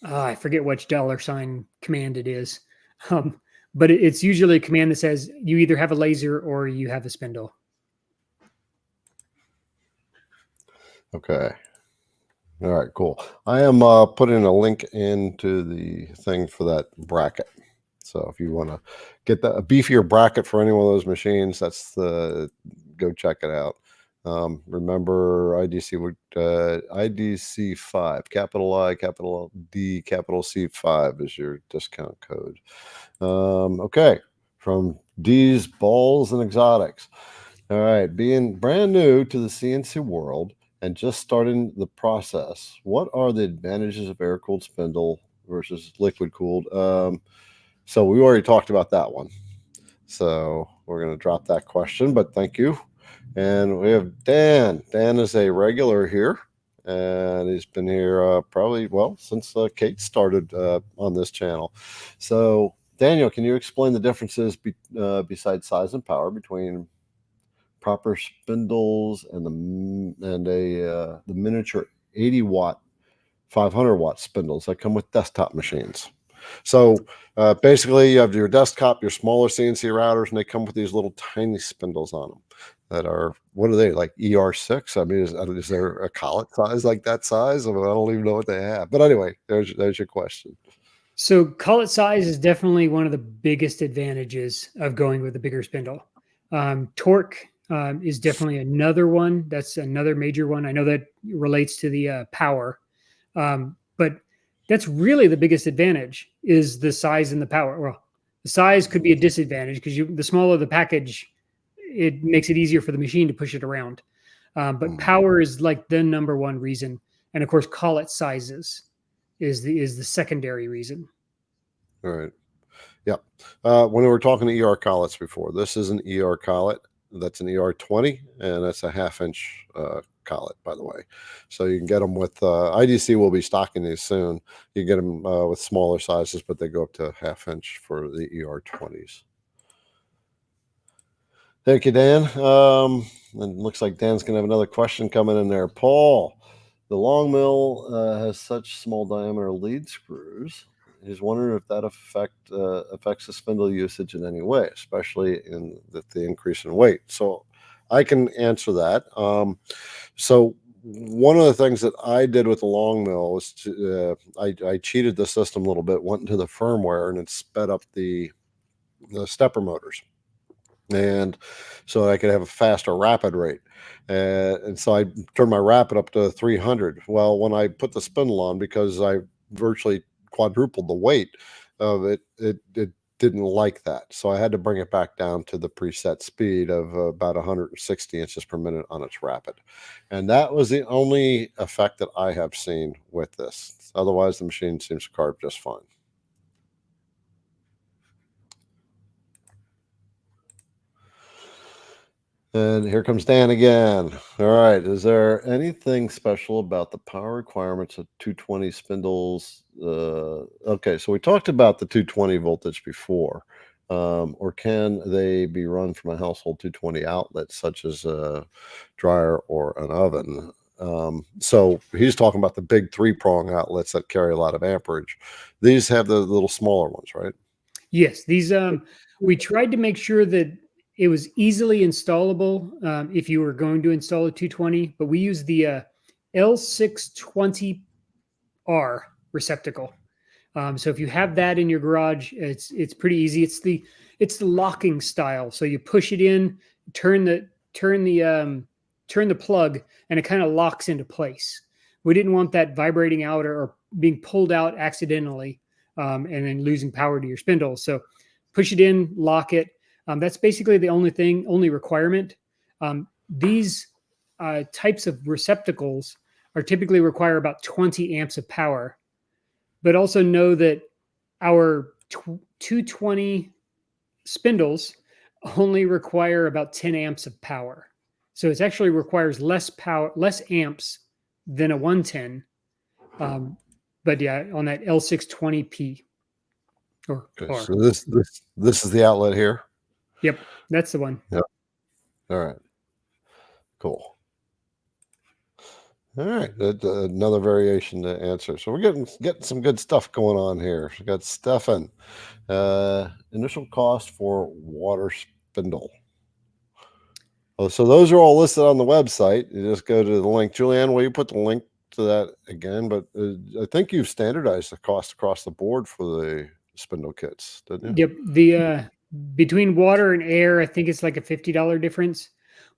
I forget which $ command it is. But it's usually a command that says you either have a laser or you have a spindle. Okay. All right, cool. I am putting a link into the thing for that bracket. So if you want to get a beefier bracket for any one of those machines, go check it out. Remember IDC 5, capital I, capital D, capital C5 is your discount code. Okay, from D's Balls and Exotics. All right, being brand new to the CNC world and just starting the process, what are the advantages of air-cooled spindle versus liquid-cooled? So we already talked about that one. So we're going to drop that question, but thank you. And we have Dan. Dan is a regular here, and he's been here probably, since Kate started on this channel. So Daniel, can you explain the differences besides size and power between proper spindles and the miniature 80-watt, 500-watt spindles that come with desktop machines? So basically, you have your desktop, your smaller CNC routers, and they come with these little tiny spindles on them that are, what are they, like ER6? I mean, is there a collet size like that size? I mean, I don't even know what they have. But anyway, there's your question. So collet size is definitely one of the biggest advantages of going with a bigger spindle. Torque is definitely another one. That's another major one. I know that relates to the power, but that's really the biggest advantage is the size and the power. Well, the size could be a disadvantage because the smaller the package, it makes it easier for the machine to push it around. But power is like the number one reason. And of course, collet sizes is the secondary reason. All right. Yeah. When we were talking to ER collets before, this is an ER collet. That's an ER20, and that's a 1/2-inch collet, by the way. So you can get them with IDC will be stocking these soon. You get them with smaller sizes, but they go up to 1/2-inch for the ER20s. Thank you, Dan. And looks like Dan's going to have another question coming in there. Paul, the Longmill has such small diameter lead screws. He's wondering if that affects the spindle usage in any way, especially in the increase in weight. So I can answer that. So one of the things that I did with the Longmill was I cheated the system a little bit, went into the firmware, and it sped up the stepper motors. And so I could have a faster rapid rate. And so I turned my rapid up to 300. Well, when I put the spindle on, because I virtually quadrupled the weight of it, it didn't like that. So I had to bring it back down to the preset speed of about 160 inches per minute on its rapid. And that was the only effect that I have seen with this. Otherwise, the machine seems to carve just fine. And here comes Dan again. All right. Is there anything special about the power requirements of 220 spindles? Okay. So we talked about the 220 voltage before. Or can they be run from a household 220 outlet, such as a dryer or an oven? So he's talking about the big 3-prong outlets that carry a lot of amperage. These have the little smaller ones, right? Yes, these we tried to make sure that it was easily installable if you were going to install a 220, but we use the L620R receptacle. So if you have that in your garage, it's pretty easy. It's the locking style. So you push it in, turn the plug, and it kind of locks into place. We didn't want that vibrating out or being pulled out accidentally, and then losing power to your spindle. So push it in, lock it. That's basically the only requirement. These types of receptacles are typically require about 20 amps of power. But also know that our 220 spindles only require about 10 amps of power. So it actually requires less power, less amps than a 110. But yeah, on that L620P. Okay, so this is the outlet here. Yep, that's the one. Yep. All right. Cool. All right, another variation to answer. So we're getting some good stuff going on here. We got Stefan. Initial cost for water spindle. Oh, so those are all listed on the website. You just go to the link. Julianne, will you put the link to that again? But I think you've standardized the cost across the board for the spindle kits, didn't you? Yep. The between water and air, I think it's like a $50 difference.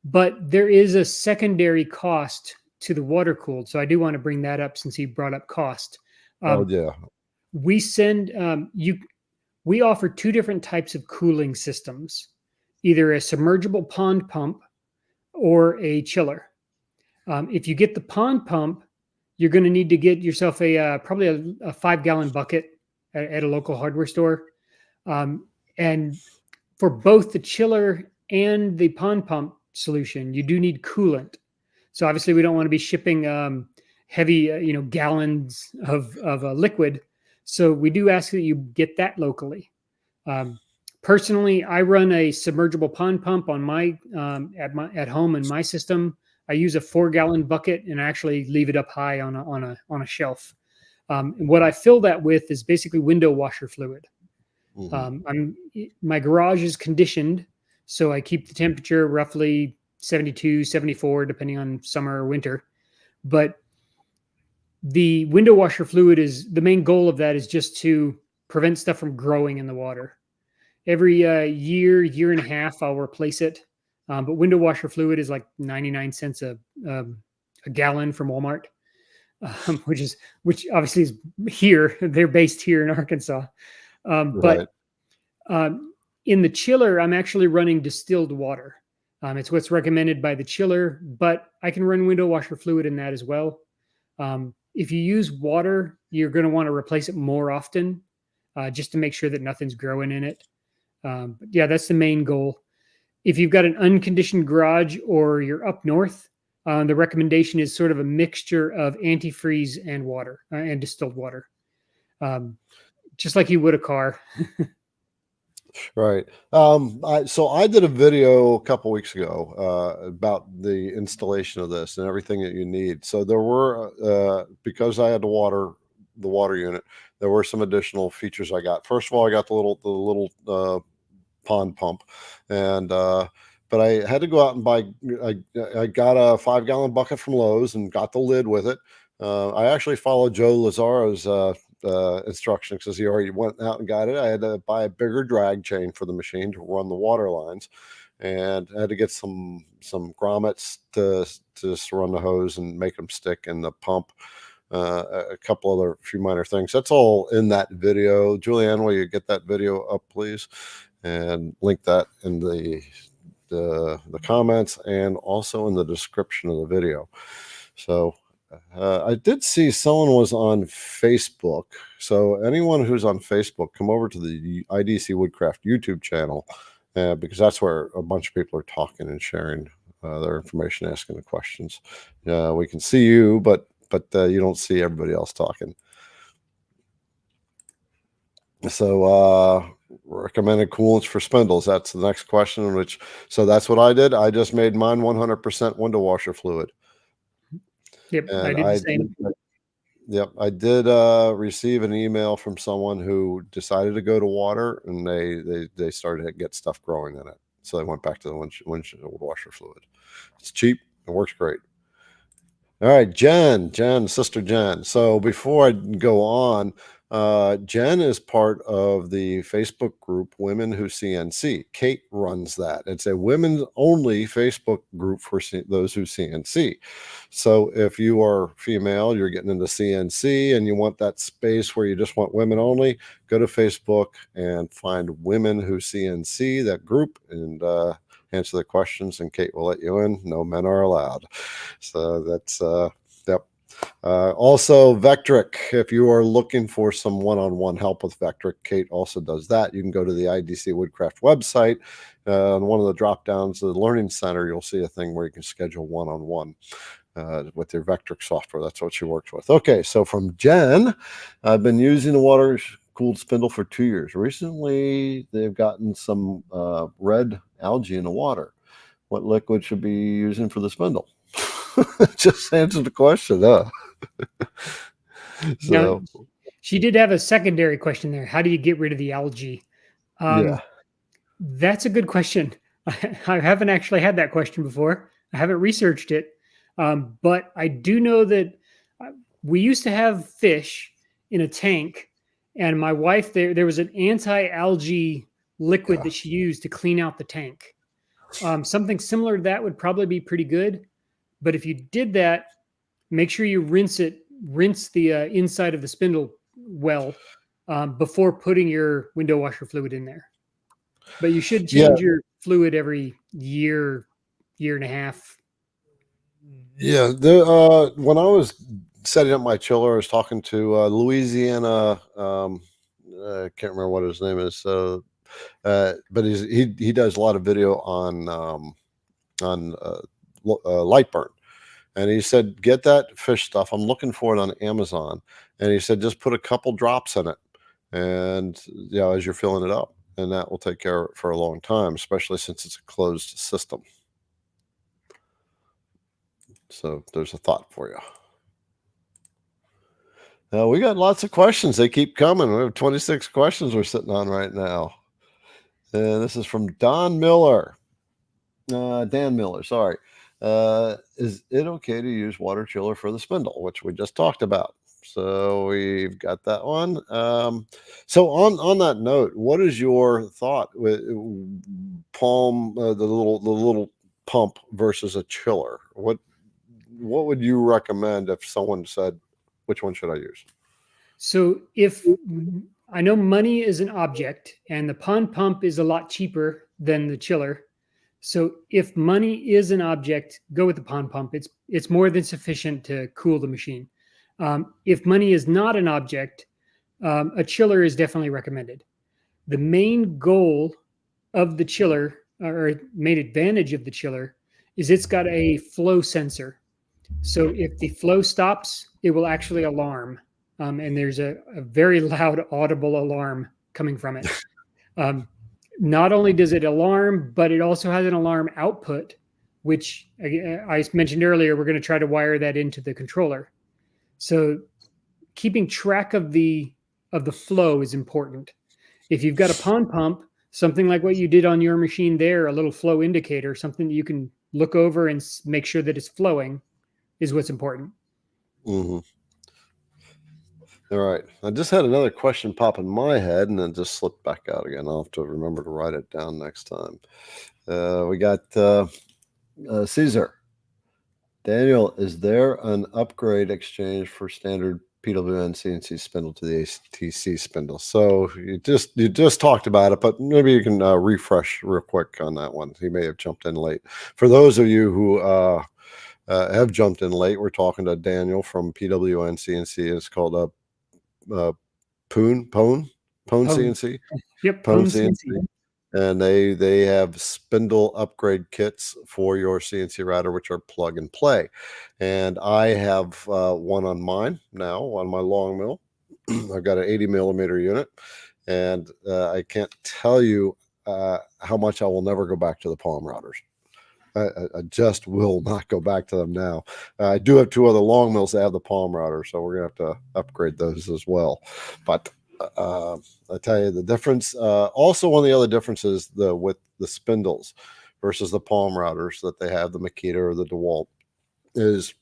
But there is a secondary cost to the water cooled. So I do want to bring that up since he brought up cost. Oh yeah. We send we offer two different types of cooling systems, either a submergible pond pump or a chiller. If you get the pond pump, you're going to need to get yourself probably a 5-gallon bucket at a local hardware store. And for both the chiller and the pond pump solution, you do need coolant. So obviously we don't want to be shipping heavy, gallons of liquid. So we do ask that you get that locally. Personally, I run a submergible pond pump on my at home in my system. I use a 4-gallon bucket and actually leave it up high on a shelf. And what I fill that with is basically window washer fluid. My garage is conditioned, so I keep the temperature roughly 72, 74, depending on summer or winter. But the window washer fluid is the main goal of that is just to prevent stuff from growing in the water. Every year and a half, I'll replace it. But window washer fluid is like 99 cents a gallon from Walmart, which obviously is here. They're based here in Arkansas. But in the chiller, I'm actually running distilled water. It's what's recommended by the chiller, but I can run window washer fluid in that as well. If you use water, you're going to want to replace it more often, just to make sure that nothing's growing in it. But yeah, that's the main goal. If you've got an unconditioned garage or you're up north, the recommendation is sort of a mixture of antifreeze and water and distilled water, just like you would a car. Right. So I did a video a couple weeks ago about the installation of this and everything that you need. So there were because I had the water unit, there were some additional features I got. First of all, I got the little pond pump, and but I had to go out and buy. I got a 5-gallon bucket from Lowe's and got the lid with it. I actually followed Joe Lazzaro's instructions because he already went out and got it. I had to buy a bigger drag chain for the machine to run the water lines, and I had to get some grommets to run the hose and make them stick in the pump. A couple other few minor things. That's all in that video. Julianne, will you get that video up, please, and link that in the comments and also in the description of the video. So I did see someone was on Facebook. So anyone who's on Facebook, come over to the IDC Woodcraft YouTube channel because that's where a bunch of people are talking and sharing their information, asking the questions. We can see you, but you don't see everybody else talking. So recommended coolants for spindles. That's the next question. So that's what I did. I just made mine 100% window washer fluid. Yep, and I did the same. Yep. I did receive an email from someone who decided to go to water, and they started to get stuff growing in it. So they went back to the windshield washer fluid. It's cheap. It works great. All right, Jen, sister Jen. So before I go on, Jen is part of the Facebook group Women Who CNC. Kate runs that. It's a women only Facebook group for those who CNC. So if you are female, you're getting into CNC and you want that space where you just want women only, go to Facebook and find Women Who CNC, that group, and answer the questions, and Kate will let you in. No men are allowed. So that's yep. Also, Vectric, if you are looking for some one-on-one help with Vectric, Kate also does that. You can go to the IDC Woodcraft website. On one of the drop downs of the Learning Center, you'll see a thing where you can schedule one-on-one with your Vectric software. That's what she works with. Okay, so from Jen, I've been using the water-cooled spindle for 2 years. Recently, they've gotten some red algae in the water. What liquid should be using for the spindle? Just answer the question, huh? Now, she did have a secondary question there. How do you get rid of the algae? Yeah. That's a good question. I haven't actually had that question before. I haven't researched it. But I do know that we used to have fish in a tank, and my wife, there was an anti-algae liquid that she used to clean out the tank. Something similar to that would probably be pretty good. But if you did that, make sure you rinse the inside of the spindle well before putting your window washer fluid in there. But you should change your fluid every year and a half. Yeah. When I was setting up my chiller, I was talking to Louisiana. I can't remember what his name is. But he does a lot of video on light burn. And he said, get that fish stuff. I'm looking for it on Amazon. And he said, just put a couple drops in it. And, as you're filling it up, and that will take care of it for a long time, especially since it's a closed system. So there's a thought for you. Now, we got lots of questions. They keep coming. We have 26 questions we're sitting on right now. And this is from Dan Miller, sorry. Is it okay to use water chiller for the spindle, which we just talked about? So we've got that one. So on that note, what is your thought with palm, the little pump versus a chiller? What would you recommend if someone said, which one should I use? So if I know money is an object and the pump is a lot cheaper than the chiller. So if money is an object, go with the pump. It's more than sufficient to cool the machine. If money is not an object, a chiller is definitely recommended. The main goal of the chiller, or main advantage of the chiller, is it's got a flow sensor. So if the flow stops, it will actually alarm. And there's a very loud audible alarm coming from it. Not only does it alarm, but it also has an alarm output, which I mentioned earlier, we're going to try to wire that into the controller. So keeping track of the flow is important. If you've got a pump, something like what you did on your machine there, a little flow indicator, something that you can look over and make sure that it's flowing, is what's important. Mm-hmm. All right. I just had another question pop in my head and then just slipped back out again. I'll have to remember to write it down next time. We got Caesar. Daniel, is there an upgrade exchange for standard PWN CNC spindle to the ATC spindle? So you just talked about it, but maybe you can refresh real quick on that one. He may have jumped in late. For those of you who have jumped in late, we're talking to Daniel from PWN CNC. It's called a PwnCNC. Yep, PwnCNC. And they have spindle upgrade kits for your CNC router, which are plug and play. And I have one on mine now on my Longmill. I've got an 80 millimeter unit, and I can't tell you how much I will never go back to the palm routers. I just will not go back to them now. I do have 2 other Longmills that have the palm router, so we're gonna have to upgrade those as well. But I tell you the difference. Also, one of the other differences with the spindles versus the palm routers that they have, the Makita or the DeWalt, is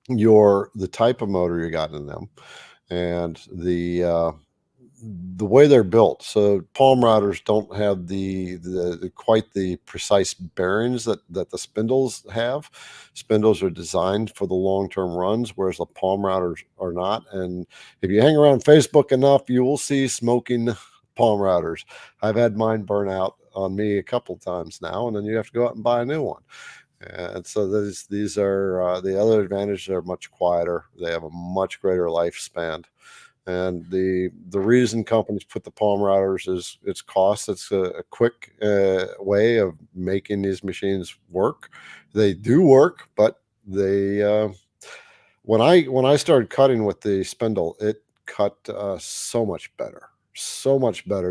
the type of motor you got in them and the way they're built. So palm routers don't have the quite the precise bearings that the spindles have. Spindles are designed for the long-term runs, whereas the palm routers are not. And if you hang around Facebook enough, you will see smoking palm routers. I've had mine burn out on me a couple times now, and then you have to go out and buy a new one. And so these are the other advantages. Are much quieter. They have a much greater lifespan. And the reason companies put the palm routers is it's cost. It's a quick way of making these machines work. They do work, but they when I started cutting with the spindle, it cut so much better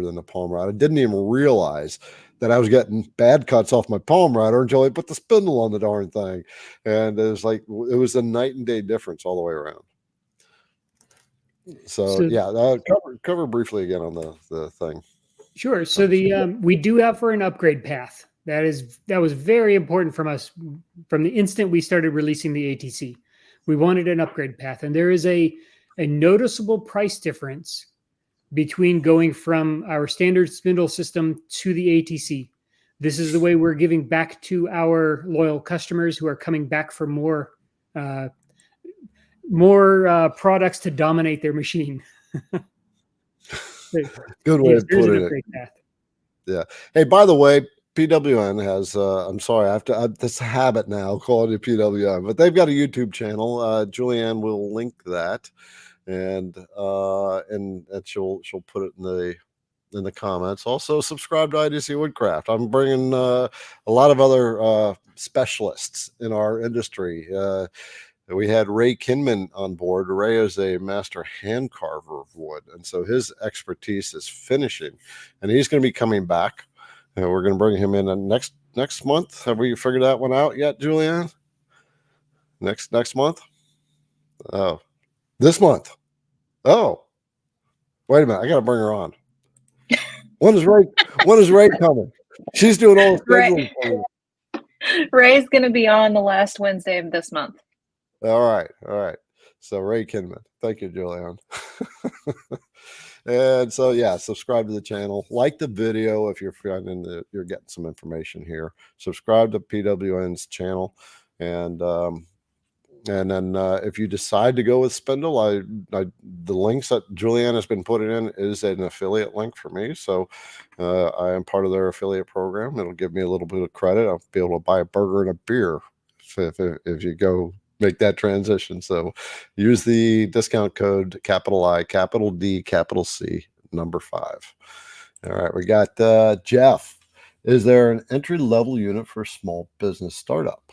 than the palm router. I didn't even realize that I was getting bad cuts off my palm router until I put the spindle on the darn thing, and it was a night and day difference all the way around. So yeah, cover briefly again on the thing. Sure. So we do have for an upgrade path. That was very important from us from the instant we started releasing the ATC. We wanted an upgrade path, and there is a noticeable price difference between going from our standard spindle system to the ATC. This is the way we're giving back to our loyal customers who are coming back for more products to dominate their machine. Good way of putting it. Yeah. Hey, by the way, PWN has, I'm sorry, I have this habit now calling it PWN, but they've got a YouTube channel. Julianne will link that, and she'll put it in the comments. Also, subscribe to IDC Woodcraft. I'm bringing a lot of other specialists in our industry. We had Ray Kinman on board. Ray is a master hand carver of wood, and so his expertise is finishing, and he's going to be coming back. And we're going to bring him in next month. Have we figured that one out yet, Julianne? Next month? Oh, this month. Oh, wait a minute. I got to bring her on. When is Ray coming? She's doing all the scheduling. Ray's going to be on the last Wednesday of this month. All right. So Ray Kinman, thank you, Julianne. And so yeah, subscribe to the channel, like the video if you're finding that you're getting some information here. Subscribe to PWN's channel, and then if you decide to go with Spindle, the links that Julianne has been putting in is an affiliate link for me. So I am part of their affiliate program. It'll give me a little bit of credit. I'll be able to buy a burger and a beer if you go make that transition. So use the discount code capital I, capital D, capital C, number 5. All right, we got Jeff. Is there an entry-level unit for a small business startup?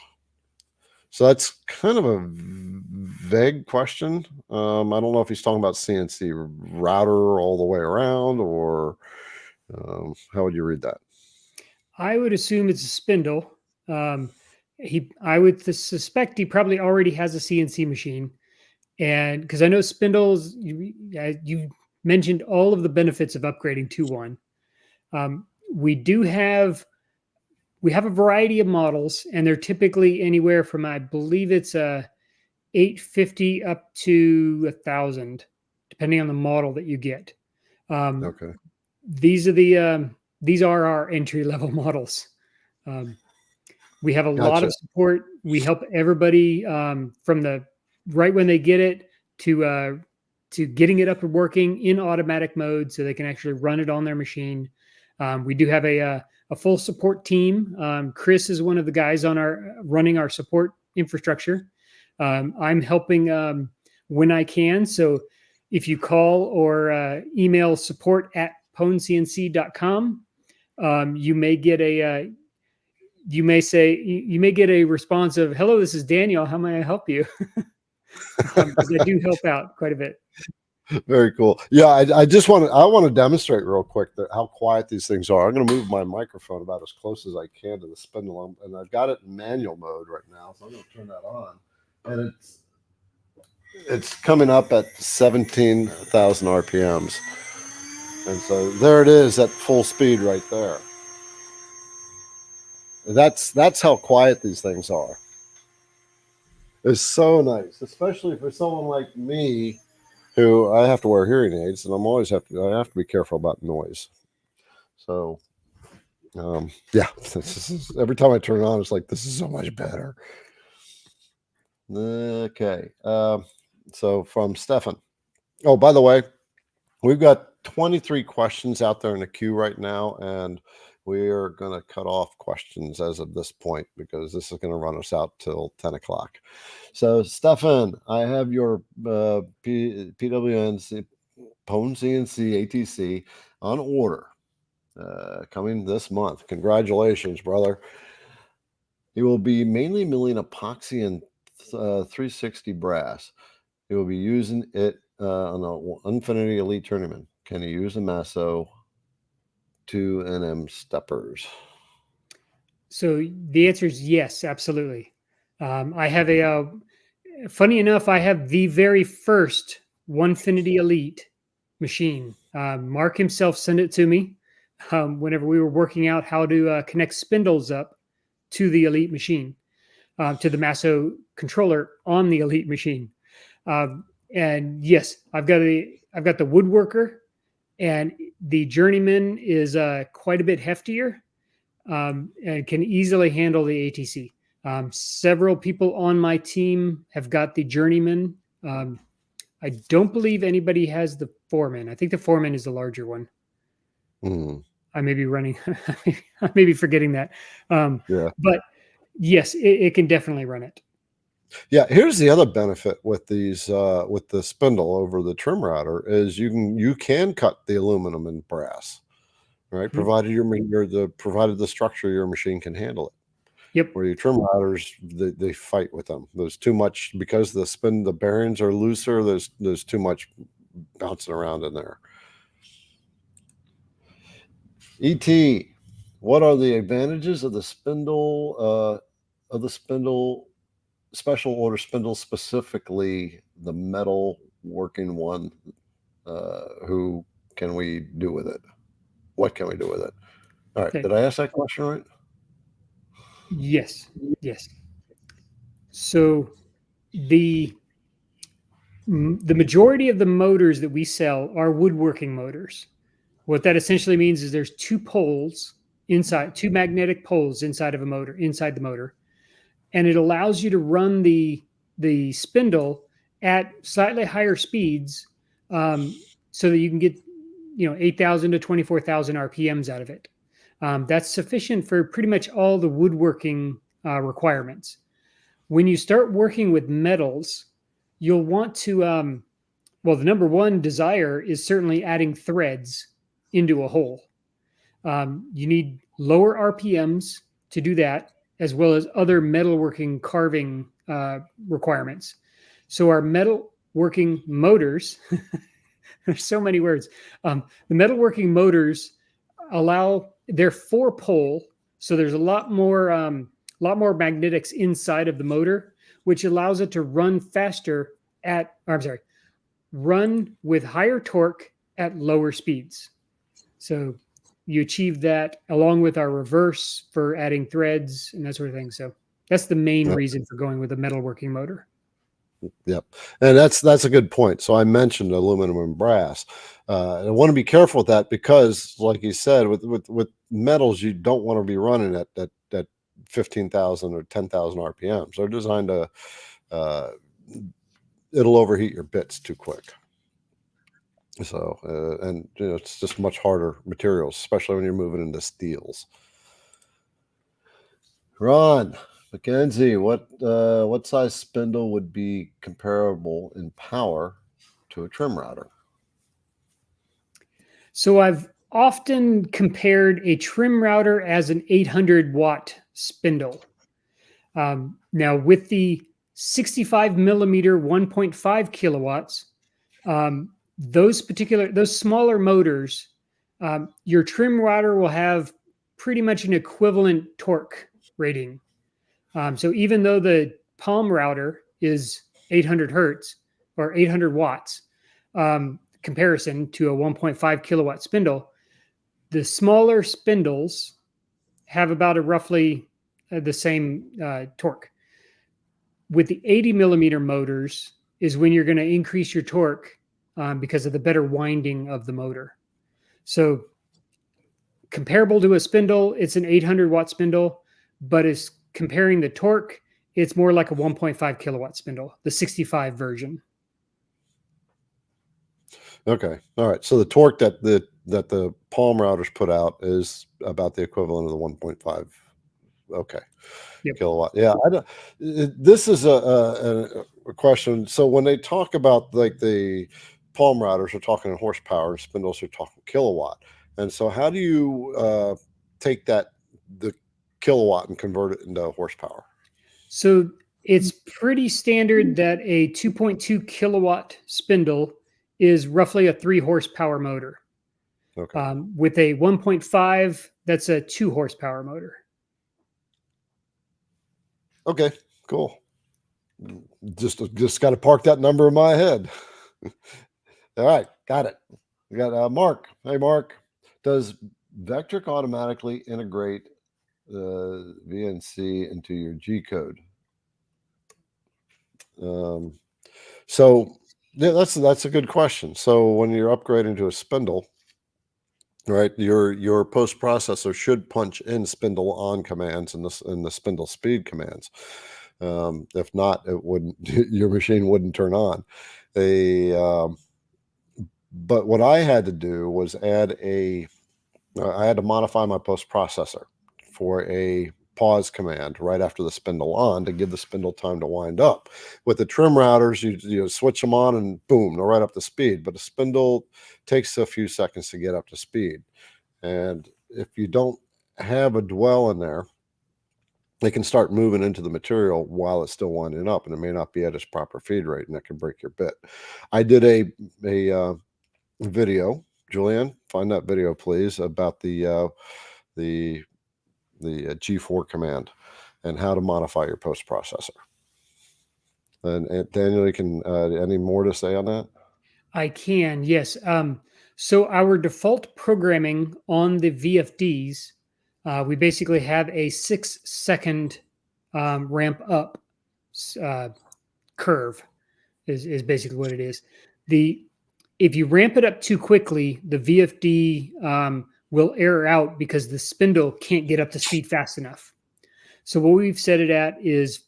So that's kind of a vague question. I don't know if he's talking about CNC router all the way around, or how would you read that? I would assume it's a spindle. I would suspect he probably already has a CNC machine, and because I know spindles, you mentioned all of the benefits of upgrading to one. We have a variety of models, and they're typically anywhere from, I believe it's $850 up to $1,000, depending on the model that you get. Okay. These are our entry-level models. We have a lot of support. We help everybody from the right when they get it to getting it up and working in automatic mode, so they can actually run it on their machine. We do have a full support team. Chris is one of the guys on running our support infrastructure. I'm helping when I can. So if you call or email support@PwnCNC.com, you may get a response of, "Hello, this is Daniel. How may I help you?" Because I do help out quite a bit. Very cool. Yeah, I just want to demonstrate real quick that how quiet these things are. I'm going to move my microphone about as close as I can to the spindle, and I've got it in manual mode right now, so I'm going to turn that on, and it's coming up at 17,000 RPMs, and so there it is at full speed right there. That's how quiet these things are. It's so nice, especially for someone like me, who I have to wear hearing aids, and I have to be careful about noise. So, yeah, every time I turn it on, it's like, this is so much better. Okay. So from Stefan. Oh, by the way, we've got 23 questions out there in the queue right now, and we are going to cut off questions as of this point because this is going to run us out till 10 o'clock. So, Stefan, I have your PWN CNC ATC on order coming this month. Congratulations, brother. You will be mainly milling epoxy and 360 brass. You will be using it on the Onefinity Elite Tournament. Can you use a Masso 2NM steppers? So the answer is yes, absolutely. I have funny enough, I have the very first Onefinity Elite machine. Mark himself sent it to me whenever we were working out how to connect spindles up to the Elite machine, to the Masso controller on the Elite machine. And yes, I've got the woodworker, and the journeyman is quite a bit heftier and can easily handle the ATC. Several people on my team have got the journeyman. I don't believe anybody has the foreman. I think the foreman is the larger one. I may be running, I may be forgetting that. Yeah. But yes, it can definitely run it. Yeah, here's the other benefit with these with the spindle over the trim router is you can cut the aluminum and brass, right? Provided provided the structure of your machine can handle it. Yep. Where your trim routers, they fight with them. There's too much because the bearings are looser. There's too much bouncing around in there. ET, what are the advantages of the spindle special order spindle, specifically the metal working one? Who can we do with it? What can we do with it? All right. Okay. Did I ask that question right? Yes. So the majority of the motors that we sell are woodworking motors. What that essentially means is there's two magnetic poles inside of a motor, inside the motor. And it allows you to run the spindle at slightly higher speeds so that you can get 8,000 to 24,000 RPMs out of it. That's sufficient for pretty much all the woodworking requirements. When you start working with metals, you'll want to, the number one desire is certainly adding threads into a hole. You need lower RPMs to do that, as well as other metalworking carving requirements. So our metalworking motors, there's so many words. The metalworking motors they're 4-pole, so there's a lot more magnetics inside of the motor, which allows it to run faster run with higher torque at lower speeds. So you achieve that along with our reverse for adding threads and that sort of thing. So that's the main reason for going with a metalworking motor. Yep. And that's a good point. So I mentioned aluminum and brass. I want to be careful with that because, like you said, with metals, you don't want to be running at 15,000 or 10,000 RPMs. They're designed to, it'll overheat your bits too quick. So, and it's just much harder materials, especially when you're moving into steels. Ron Mackenzie, what size spindle would be comparable in power to a trim router? So I've often compared a trim router as an 800-watt spindle. Now with the 65 millimeter 1.5 kilowatts, those smaller motors, your trim router will have pretty much an equivalent torque rating. So even though the Palm router is 800 hertz or 800 watts, comparison to a 1.5 kilowatt spindle, the smaller spindles have about a roughly the same torque. With the 80 millimeter motors is when you're going to increase your torque because of the better winding of the motor. So comparable to a spindle, it's an 800 watt spindle, but it's comparing the torque, it's more like a 1.5 kilowatt spindle, the 65 version. Okay. All right. So the torque that the Palm routers put out is about the equivalent of the 1.5. Okay. Yep. Kilowatt. Yeah. This is a question. So when they talk about like the Palm routers are talking in horsepower and spindles are talking kilowatt. And so how do you take the kilowatt and convert it into horsepower? So it's pretty standard that a 2.2 kilowatt spindle is roughly a 3 horsepower motor. Okay. With a 1.5, that's a 2 horsepower motor. Okay, cool. Just got to park that number in my head. All right, got it. We got Mark. Hey, Mark. Does Vectric automatically integrate VNC into your G code? So yeah, that's a good question. So when you're upgrading to a spindle, right, your post processor should punch in spindle on commands and the spindle speed commands. If not, it wouldn't. Your machine wouldn't turn on. But what I had to do was I had to modify my post processor for a pause command right after the spindle on to give the spindle time to wind up. With the trim routers, you switch them on and boom, they're right up to speed. But a spindle takes a few seconds to get up to speed. And if you don't have a dwell in there, they can start moving into the material while it's still winding up, and it may not be at its proper feed rate, and that can break your bit. I did a video, Julianne, find that video please, about the G4 command and how to modify your post processor. And Daniel, you can any more to say on that? I can, yes. So our default programming on the VFDs, we basically have a 6-second ramp up curve is basically what it is. If you ramp it up too quickly, the VFD will error out because the spindle can't get up to speed fast enough. So what we've set it at is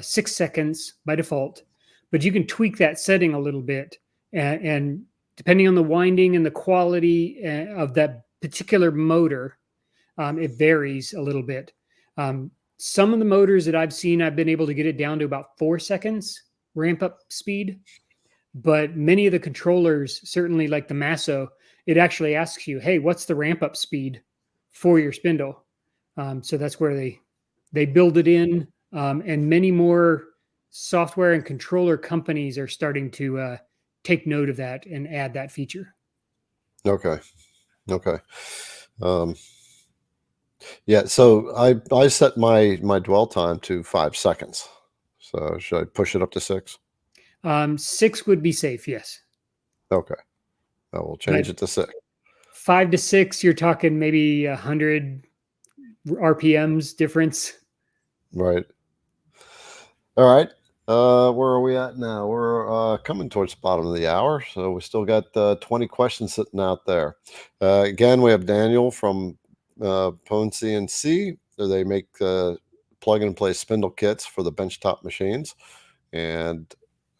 6 seconds by default, but you can tweak that setting a little bit. And depending on the winding and the quality of that particular motor, it varies a little bit. Some of the motors that I've seen, I've been able to get it down to about 4 seconds ramp up speed. But many of the controllers, certainly like the Masso, it actually asks you, hey, what's the ramp up speed for your spindle? So that's where they build it in. And many more software and controller companies are starting to take note of that and add that feature. Okay. Yeah, so I set my dwell time to 5 seconds. So should I push it up to 6? 6 would be safe, yes. Okay. I will change it to 6. 5 to 6, you're talking maybe 100 RPMs difference. Right. All right. Where are we at now? We're coming towards the bottom of the hour, so we still got 20 questions sitting out there. Again, we have Daniel from PwnCNC. They make plug and play spindle kits for the benchtop machines, and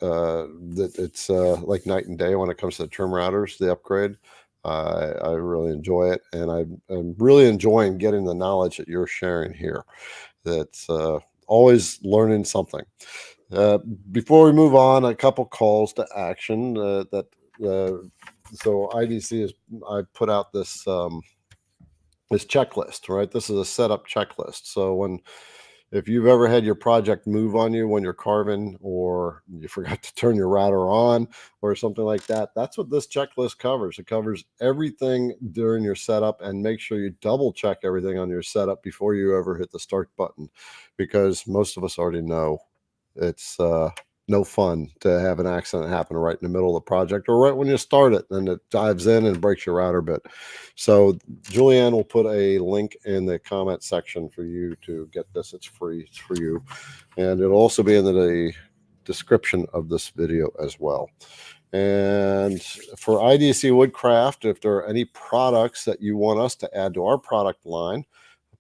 it's like night and day when it comes to the trim routers, the upgrade. I really enjoy it, and I'm really enjoying getting the knowledge that you're sharing here. That's always learning something. Before we move on, a couple calls to action. So IDC I put out this this checklist, right? This is a setup checklist. So when if you've ever had your project move on you when you're carving, or you forgot to turn your router on or something like that, that's what this checklist covers. It covers everything during your setup, and make sure you double check everything on your setup before you ever hit the start button, because most of us already know it's no fun to have an accident happen right in the middle of the project, or right when you start it, and it dives in and breaks your router bit. So Julianne will put a link in the comment section for you to get this. It's free. It's for you. And it'll also be in the description of this video as well. And for IDC Woodcraft, if there are any products that you want us to add to our product line,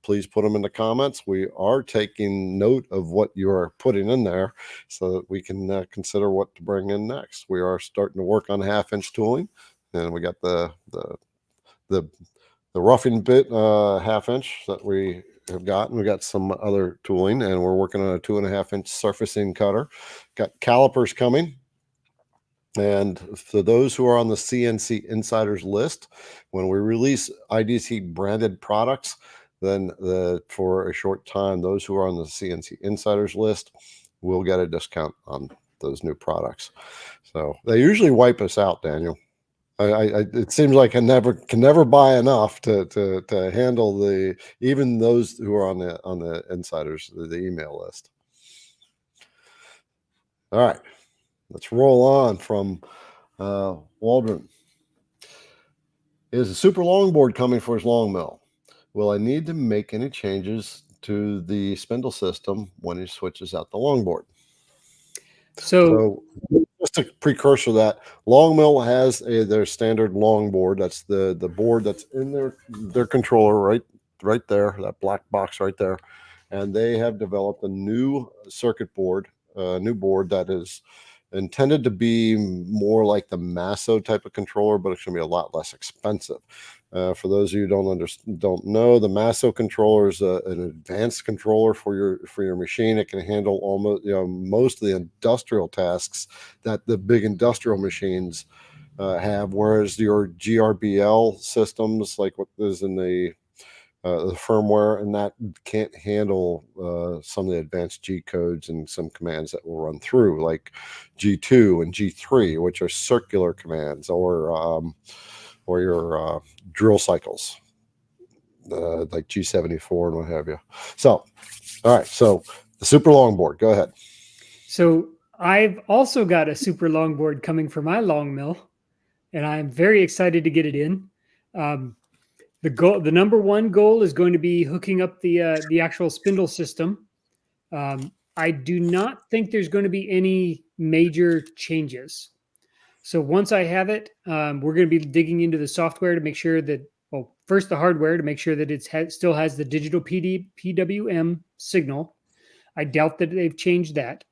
please put them in the comments. We are taking note of what you are putting in there so that we can consider what to bring in next. We are starting to work on 1/2-inch tooling, and we got the roughing bit 1/2-inch that we have gotten. We got some other tooling, and we're working on a 2.5-inch surfacing cutter. Got calipers coming. And for those who are on the CNC Insiders list, when we release IDC branded products, then for a short time, those who are on the CNC Insiders list will get a discount on those new products. So they usually wipe us out, Daniel. It seems like I can never buy enough to handle even those who are on the Insiders, the email list. All right, let's roll on from Waldron. Is a super longboard coming for his Longmill? Will I need to make any changes to the spindle system when he switches out the longboard? So just a precursor to that, Longmill has their standard longboard. That's the board that's in their controller right there, that black box right there. And they have developed a new circuit board, a new board that is intended to be more like the Masso type of controller, but it's going to be a lot less expensive. For those of you who don't know, the Masso controller is an advanced controller for your machine. It can handle almost most of the industrial tasks that the big industrial machines have, whereas your GRBL systems, like what is in the firmware, and that can't handle some of the advanced G codes and some commands that will run through, like G2 and G3, which are circular commands, or your drill cycles, like G74 and what have you. So, all right. So the super longboard, go ahead. So I've also got a super longboard coming for my Longmill, and I'm very excited to get it in. The number one goal is going to be hooking up the actual spindle system. I do not think there's going to be any major changes. So once I have it, we're going to be digging into the software to make sure that, well, first the hardware to make sure that it still has the digital PWM signal. I doubt that they've changed that.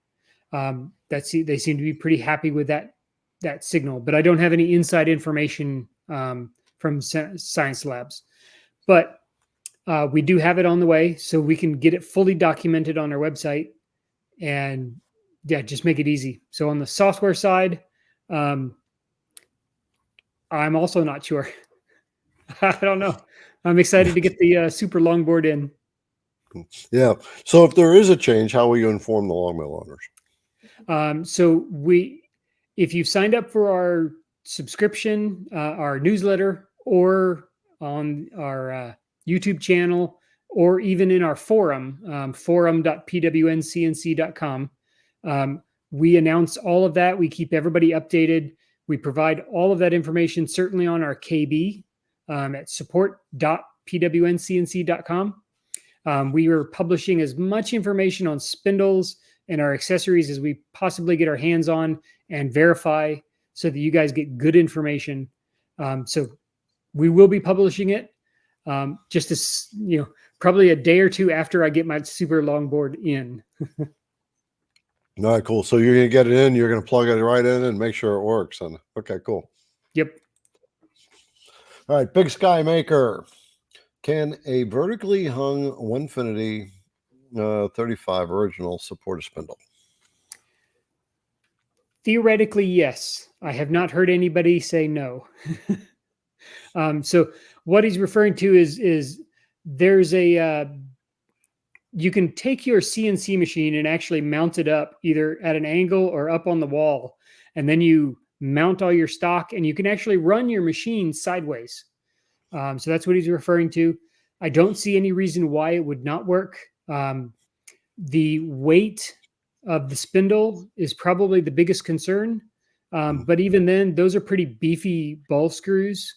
They seem to be pretty happy with that signal, but I don't have any inside information from Science Labs. But we do have it on the way, so we can get it fully documented on our website, and yeah, just make it easy. So on the software side, I'm also not sure. I don't know. I'm excited to get the super longboard in. Yeah. So if there is a change, how will you inform the Longmill owners? So if you've signed up for our subscription, our newsletter, or on our YouTube channel, or even in our forum, forum.pwncnc.com, we announce all of that. We keep everybody updated. We provide all of that information, certainly on our KB at support.pwncnc.com. We are publishing as much information on spindles and our accessories as we possibly get our hands on and verify, so that you guys get good information. So we will be publishing it just as, probably a day or two after I get my super longboard in. All right, cool. So you're going to get it in, you're going to plug it right in and make sure it works. And okay, cool. Yep. All right, Big Sky Maker. Can a vertically hung Onefinity 35 original support a spindle? Theoretically, yes. I have not heard anybody say no. So what he's referring to is there's a you can take your CNC machine and actually mount it up either at an angle or up on the wall. And then you mount all your stock and you can actually run your machine sideways. So that's what he's referring to. I don't see any reason why it would not work. The weight of the spindle is probably the biggest concern. But even then, those are pretty beefy ball screws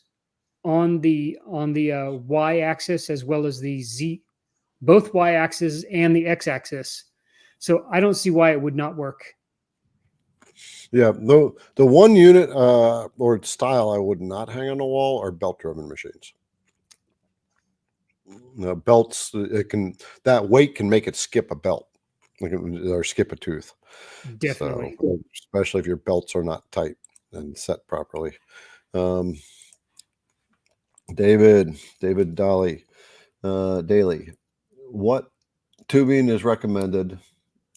on the y-axis as well as the z, both y-axis and the x-axis. So I don't see why it would not work. Yeah, the one unit or style I would not hang on the wall are belt-driven machines. Belts, that weight can make it skip a belt, or skip a tooth. Definitely, so, especially if your belts are not tight and set properly. David Daly, what tubing is recommended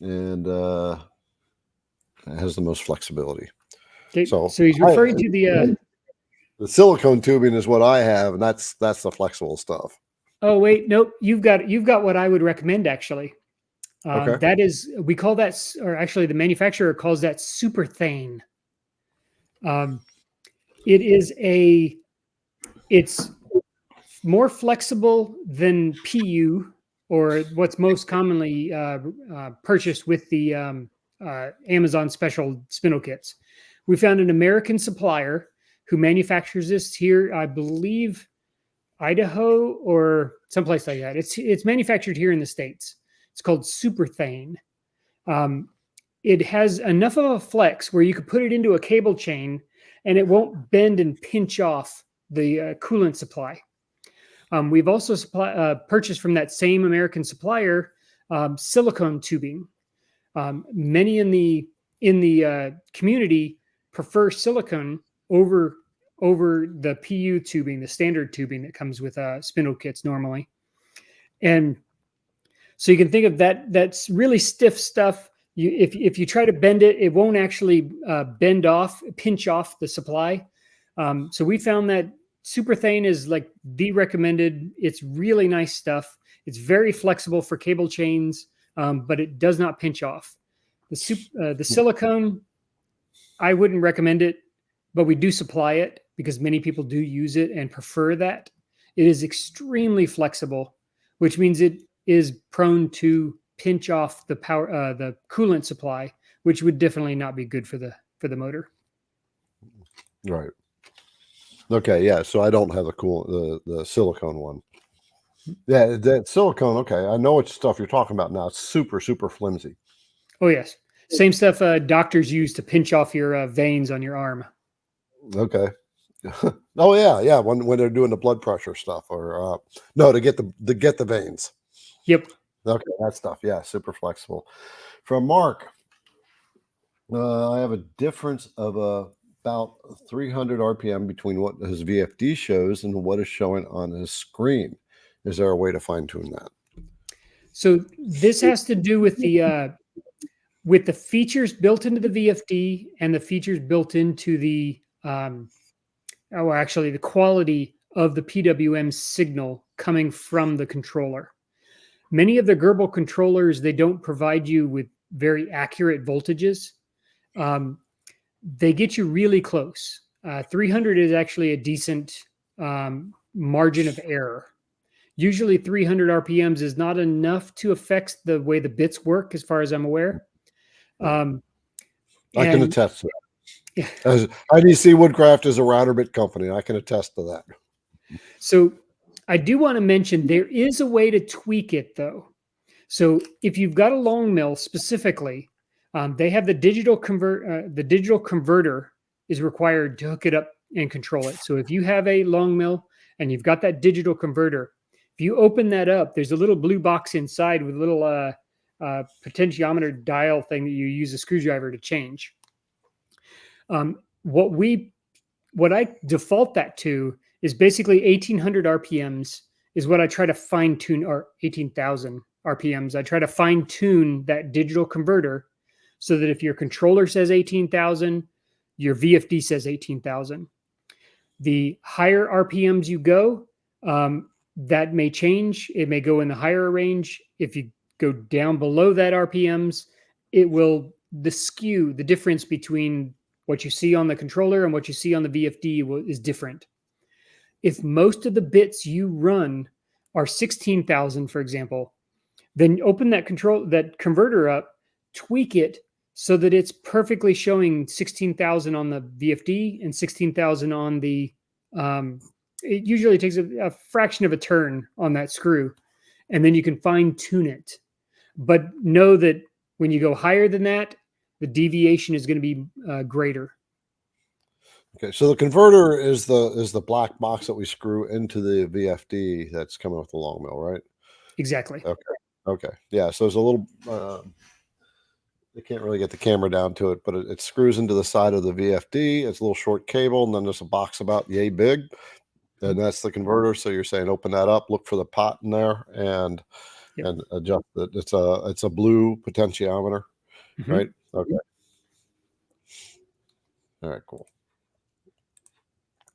and has the most flexibility? Okay, so he's referring to the silicone tubing is what I have, and that's the flexible stuff. Oh wait, nope. You've got what I would recommend actually. Okay. That is, we call that, or actually the manufacturer calls that super thane. It's more flexible than PU, or what's most commonly purchased with the Amazon special spindle kits. We found an American supplier who manufactures this here, I believe, Idaho or someplace like that. It's manufactured here in the States. It's called Super Thane. It has enough of a flex where you could put it into a cable chain and it won't bend and pinch off the coolant supply. We've also purchased from that same American supplier silicone tubing. Many in the community prefer silicone over the PU tubing, the standard tubing that comes with spindle kits normally. And so you can think of that's really stiff stuff. If you try to bend it, it won't actually pinch off the supply. So we found that Super Thane is like the recommended. It's really nice stuff. It's very flexible for cable chains, but it does not pinch off. The silicone, I wouldn't recommend it, but we do supply it because many people do use it and prefer that. It is extremely flexible, which means it is prone to pinch off the power, the coolant supply, which would definitely not be good for the motor. Right. Okay. Yeah. So I don't have the silicone one. Yeah, that silicone. Okay, I know what stuff you're talking about now. It's super flimsy. Oh yes, same stuff doctors use to pinch off your veins on your arm. Okay. Oh yeah. When they're doing the blood pressure stuff, or no, to get the veins. Yep. Okay, that stuff. Yeah, super flexible. From Mark, I have a difference of about 300 RPM between what his VFD shows and what is showing on his screen. Is there a way to fine tune that? So this has to do with the features built into the VFD and the features built into the the quality of the PWM signal coming from the controller. Many of the Gerbil controllers, they don't provide you with very accurate voltages. They get you really close. 300 is actually a decent margin of error. Usually 300 RPMs is not enough to affect the way the bits work, as far as I'm aware. I can attest to that. Yeah. As IDC Woodcraft is a router bit company, I can attest to that. So I do want to mention there is a way to tweak it, though. So if you've got a Longmill specifically, they have the digital converter is required to hook it up and control it. So if you have a Longmill and you've got that digital converter, if you open that up, there's a little blue box inside with a little potentiometer dial thing that you use a screwdriver to change. What I default that to is basically 1800 RPMs is what I try to fine tune, or 18,000 RPMs. I try to fine tune that digital converter so that if your controller says 18,000, your VFD says 18,000. The higher RPMs you go, that may change. It may go in the higher range. If you go down below that RPMs, the skew, the difference between what you see on the controller and what you see on the VFD is different. If most of the bits you run are 16,000, for example, then open that converter up, tweak it so that it's perfectly showing 16,000 on the VFD and 16,000 on the, it usually takes a fraction of a turn on that screw, and then you can fine tune it. But know that when you go higher than that, the deviation is going to be greater. Okay, so the converter is the black box that we screw into the VFD that's coming with the Longmill, right? Exactly. Okay. Yeah, so there's a little, I can't really get the camera down to it, but it screws into the side of the VFD. It's a little short cable, and then there's a box about yay big, and that's the converter. So you're saying open that up, look for the pot in there, and adjust it. It's a blue potentiometer, right? Okay. All right, cool.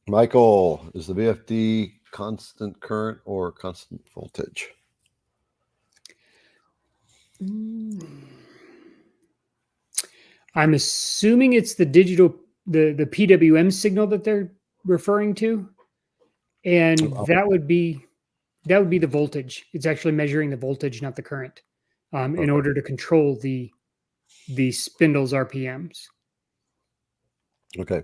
Michael, is the VFD constant current or constant voltage? I'm assuming it's the digital, the PWM signal that they're referring to, and that would be the voltage. It's actually measuring the voltage, not the current, in order to control the spindles RPMs. Okay,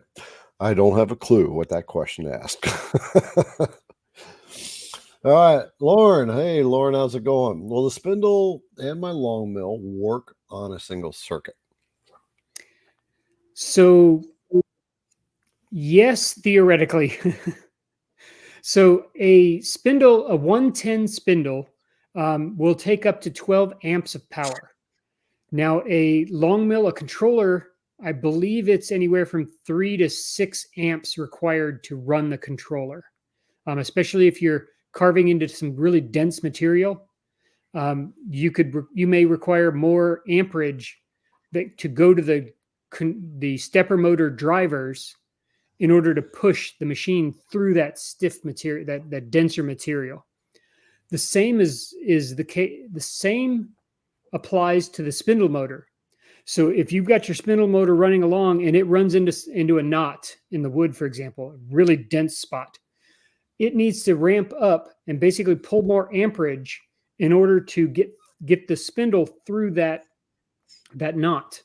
I don't have a clue what that question asked. All right, Lauren. Hey, Lauren, how's it going? Will the spindle and my Longmill work on a single circuit? So, yes, theoretically. So a 110 spindle will take up to 12 amps of power. Now, a Longmill, a controller, I believe it's anywhere from 3 to 6 amps required to run the controller, especially if you're carving into some really dense material. You may require more amperage to go to the stepper motor drivers in order to push the machine through that stiff material, that denser material. The same the same applies to the spindle motor. So if you've got your spindle motor running along and it runs into a knot in the wood, for example, a really dense spot, it needs to ramp up and basically pull more amperage in order to get the spindle through that knot.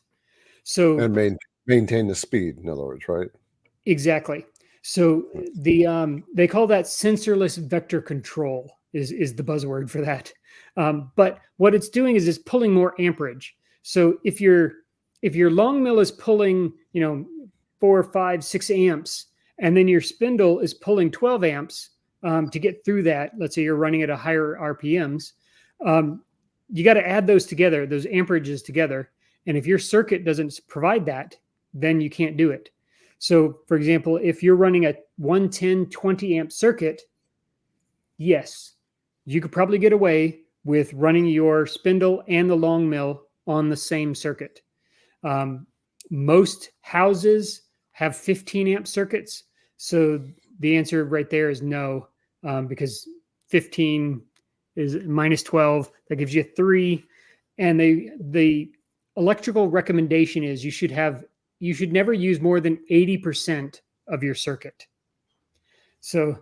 So and maintain the speed, in other words, right? Exactly. So they call that sensorless vector control is the buzzword for that. But what it's doing is it's pulling more amperage. So if your Longmill is pulling 4, 5, 6 amps, and then your spindle is pulling 12 amps to get through that, let's say you're running at a higher RPMs, you got to add those together, those amperages together. And if your circuit doesn't provide that, then you can't do it. So, for example, if you're running a 110, 20 amp circuit, yes, you could probably get away with running your spindle and the Longmill on the same circuit. Most houses have 15 amp circuits. So the answer right there is no, because 15 is minus 12. That gives you 3. And the electrical recommendation is you should never use more than 80% of your circuit. So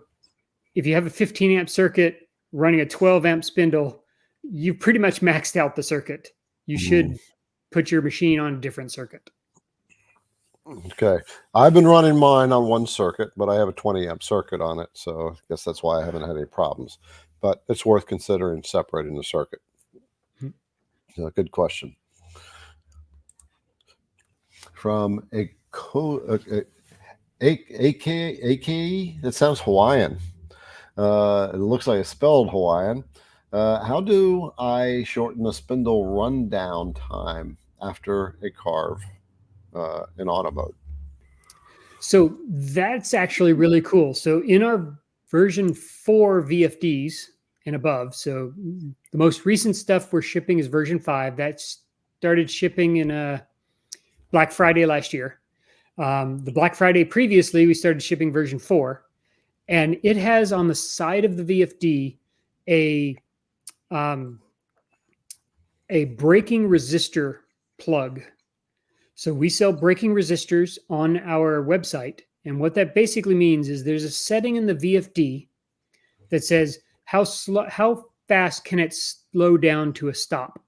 if you have a 15 amp circuit running a 12 amp spindle, you pretty much maxed out the circuit. You should put your machine on a different circuit. Okay. I've been running mine on one circuit, but I have a 20 amp circuit on it. So I guess that's why I haven't had any problems. But it's worth considering separating the circuit. Good question. From AKE, that sounds Hawaiian. It looks like it's spelled Hawaiian. How do I shorten the spindle rundown time after a carve in auto mode? So that's actually really cool. So in our version 4 VFDs and above, so the most recent stuff we're shipping is version 5. That started shipping in Black Friday last year. The Black Friday previously, we started shipping version 4, and it has on the side of the VFD a braking resistor plug. So we sell braking resistors on our website. And what that basically means is there's a setting in the VFD that says how fast can it slow down to a stop.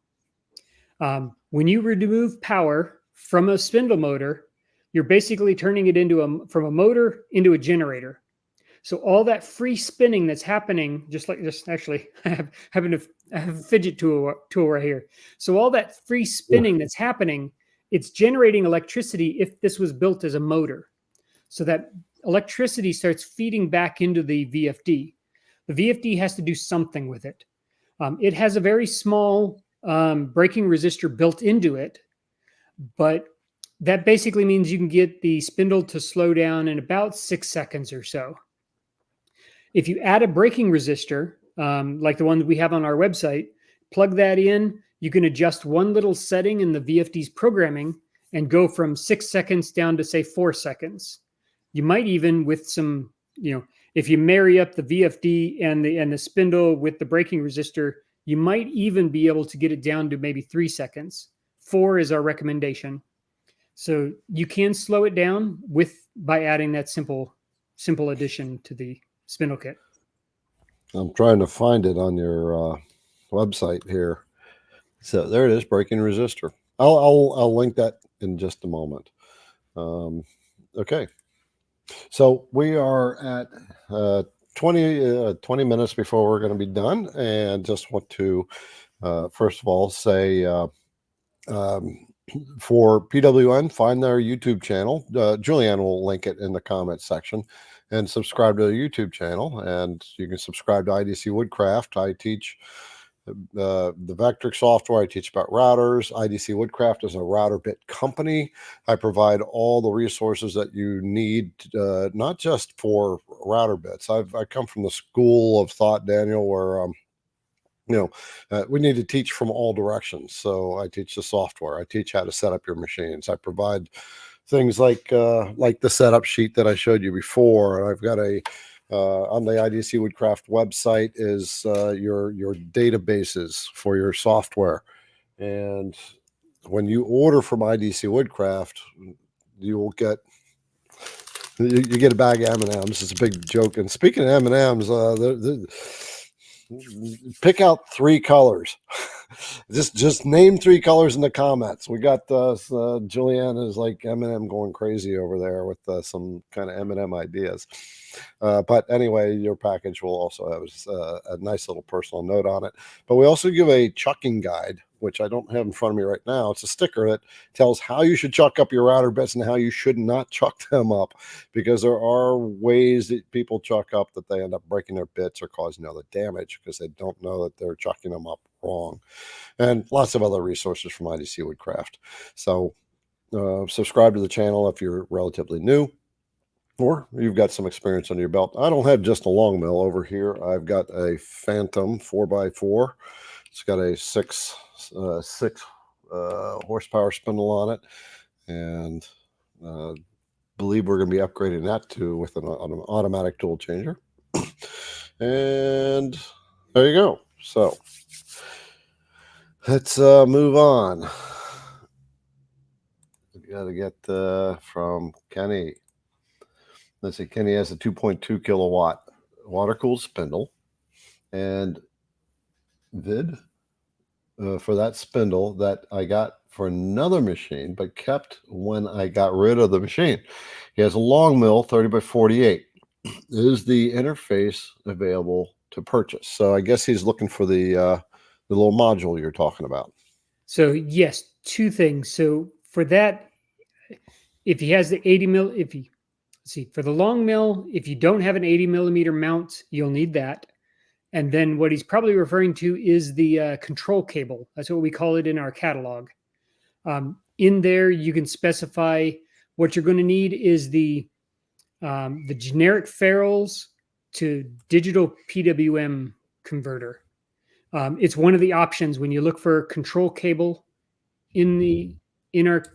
When you remove power from a spindle motor, you're basically turning it from a motor into a generator. So all that free spinning that's happening, actually, I have a fidget tool right here. So all that free spinning that's happening, it's generating electricity if this was built as a motor. So that electricity starts feeding back into the VFD. The VFD has to do something with it. It has a very small braking resistor built into it, but that basically means you can get the spindle to slow down in about 6 seconds or so. If you add a braking resistor, like the one that we have on our website, plug that in, you can adjust one little setting in the VFD's programming and go from 6 seconds down to, say, 4 seconds. You might even, with some, if you marry up the VFD and the spindle with the braking resistor, you might even be able to get it down to maybe 3 seconds. 4 is our recommendation. So you can slow it down by adding that simple addition to the spindle kit. I'm trying to find it on your website here. So there it is, braking resistor. I'll link that in just a moment. Okay. So we are at 20 minutes before we're going to be done, and just want to first of all say for PWN, find their YouTube channel. Julianne will link it in the comments section, and subscribe to the YouTube channel. And you can subscribe to IDC Woodcraft. I teach the Vectric software. I teach about routers. IDC Woodcraft is a router bit company. I provide all the resources that you need, not just for router bits. I come from the school of thought, Daniel, where we need to teach from all directions. So I teach the software. I teach how to set up your machines. I provide things like the setup sheet that I showed you before. And I've got on the IDC Woodcraft website is your databases for your software. And when you order from IDC Woodcraft, you will get you get a bag of M&Ms. It's a big joke. And speaking of M&Ms, pick out 3 colors. just name 3 colors in the comments. We got Julianne is like M&M going crazy over there with some kind of M&M ideas. But anyway, your package will also have a nice little personal note on it. But we also give a chucking guide, which I don't have in front of me right now. It's a sticker that tells how you should chuck up your router bits and how you should not chuck them up, because there are ways that people chuck up that they end up breaking their bits or causing other damage because they don't know that they're chucking them up wrong. And lots of other resources from IDC Woodcraft. So subscribe to the channel if you're relatively new, or you've got some experience under your belt. I don't have just a Longmill over here. I've got a Phantom 4x4. It's got a 6 horsepower spindle on it, and believe we're going to be upgrading that with an automatic tool changer. And there you go. So let's move on. We got to get from Kenny. Let's see, Kenny has a 2.2 kilowatt water-cooled spindle, and vid for that spindle that I got for another machine, but kept when I got rid of the machine. He has a Longmill 30x48. Is the interface available to purchase? So I guess he's looking for the little module you're talking about. So yes, 2 things. So for that, if he has the 80 mil, for the Longmill, if you don't have an 80 millimeter mount, you'll need that. And then what he's probably referring to is the control cable. That's what we call it in our catalog. In there, you can specify what you're going to need is the generic ferrules to digital PWM converter. It's one of the options when you look for control cable in our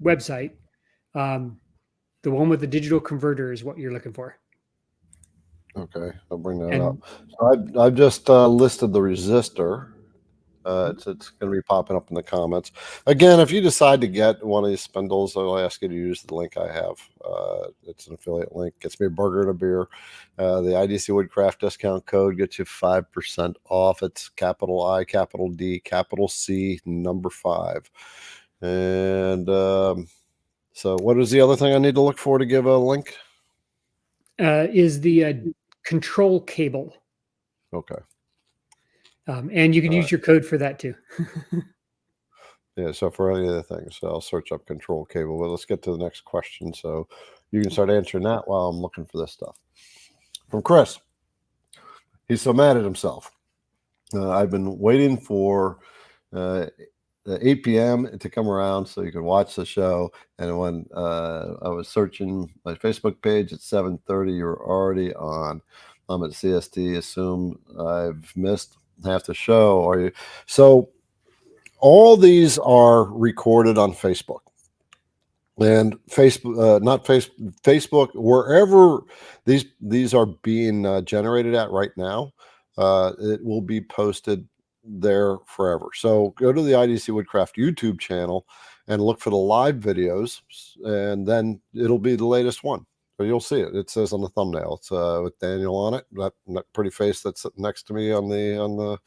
website. The one with the digital converter is what you're looking for. Okay, I'll bring that up. So I've just listed the resistor It's going to be popping up in the comments. Again, if you decide to get one of these spindles, I'll ask you to use the link I have. It's an affiliate link. Gets me a burger and a beer. The IDC Woodcraft discount code gets you 5% off. It's capital I, capital D, capital C, number 5. And so what is the other thing I need to look for to give a link? Is the control cable. Okay. And you can use your code for that too. Yeah, so for any of the things, so I'll search up control cable. Well, let's get to the next question so you can start answering that while I'm looking for this stuff. From Chris. He's so mad at himself. I've been waiting for the 8 p.m. to come around so you can watch the show. And when I was searching my Facebook page at 7:30, you're already on. I'm at CST. Assume I've missed half the show. Are you? So all these are recorded on Facebook. And Facebook, not Facebook, wherever these are being generated at right now, it will be posted there forever. So go to the IDC Woodcraft YouTube channel and look for the live videos, and then it'll be the latest one. So you'll see it. It says on the thumbnail. It's with Daniel on it. That pretty face that's sitting next to me on the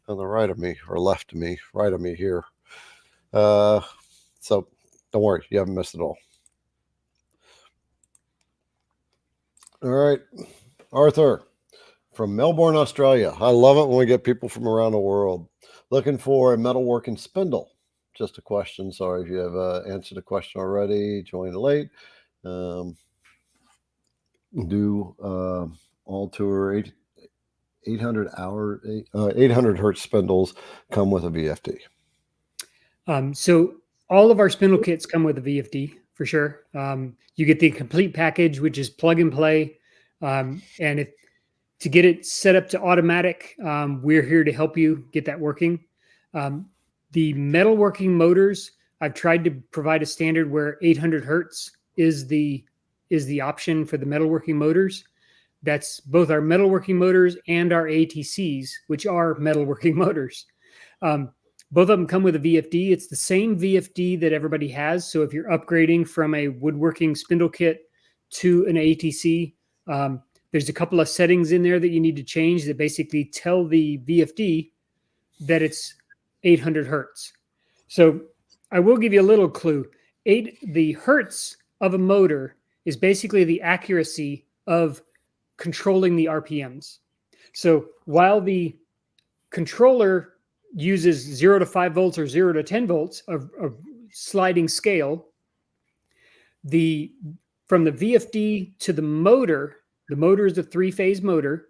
right of me, or left of me, right of me here. So don't worry, you haven't missed it all. All right, Arthur from Melbourne, Australia. I love it when we get people from around the world. Looking for a metalworking spindle. Just a question. Sorry if you have answered the question already. Joined late. All tour 800 hertz spindles come with a VFD. So all of our spindle kits come with a VFD for sure. You get the complete package, which is plug and play. And to get it set up to automatic, we're here to help you get that working. The metalworking motors, I've tried to provide a standard where 800 hertz is the option for the metalworking motors. That's both our metalworking motors and our ATCs, which are metalworking motors. Both of them come with a VFD. It's the same VFD that everybody has. So if you're upgrading from a woodworking spindle kit to an ATC, there's a couple of settings in there that you need to change that basically tell the VFD that it's 800 hertz. So I will give you a little clue. The hertz of a motor is basically the accuracy of controlling the RPMs. So while the controller uses 0 to 5 volts or 0 to 10 volts of sliding scale, from the VFD to the motor is a 3-phase motor,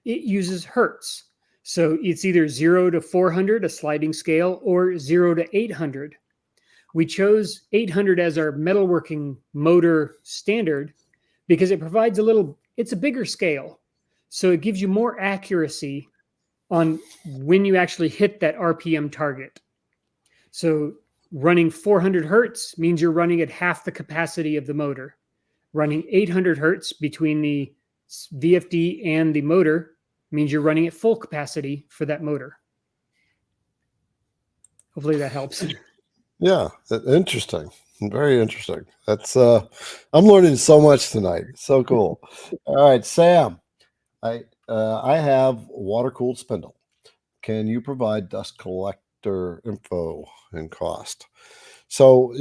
it uses hertz. So it's either 0 to 400, a sliding scale, or 0 to 800. We chose 800 as our metalworking motor standard because it provides it's a bigger scale. So it gives you more accuracy on when you actually hit that RPM target. So running 400 hertz means you're running at half the capacity of the motor. Running 800 hertz between the VFD and the motor means you're running at full capacity for that motor. Hopefully that helps. Yeah, interesting. Very interesting. That's I'm learning so much tonight. So cool. All right, Sam. I have water-cooled spindle. Can you provide dust collector info and cost? So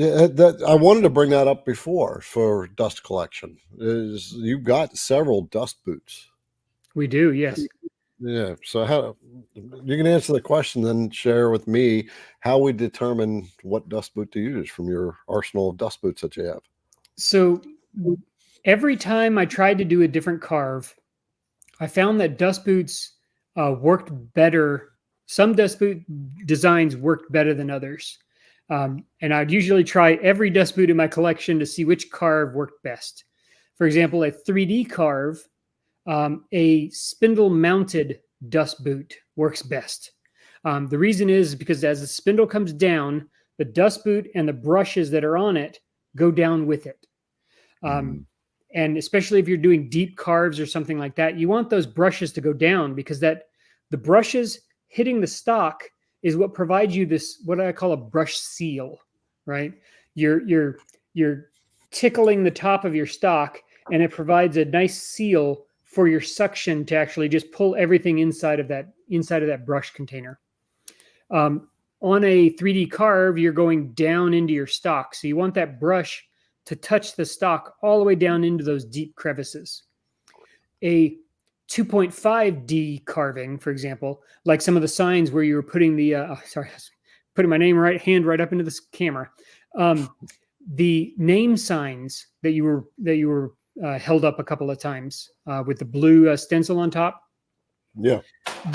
I wanted to bring that up before for dust collection. You've got several dust boots. We do, yes. Yeah. So how you can answer the question, then share with me how we determine what dust boot to use from your arsenal of dust boots that you have. So every time I tried to do a different carve, I found that dust boots worked better. Some dust boot designs worked better than others. And I'd usually try every dust boot in my collection to see which carve worked best. For example, a 3D carve, a spindle mounted dust boot works best. The reason is because as the spindle comes down, the dust boot and the brushes that are on it go down with it. And especially if you're doing deep carves or something like that, you want those brushes to go down because the brushes hitting the stock is what provides you this, what I call a brush seal, right? You're tickling the top of your stock, and it provides a nice seal for your suction to actually just pull everything inside of that brush container. On a 3D carve, you're going down into your stock. So you want that brush to touch the stock all the way down into those deep crevices. A 2.5D carving, for example, like some of the signs where you were putting the, putting my hand right up into this camera. The name signs that you were held up a couple of times with the blue stencil on top. Yeah.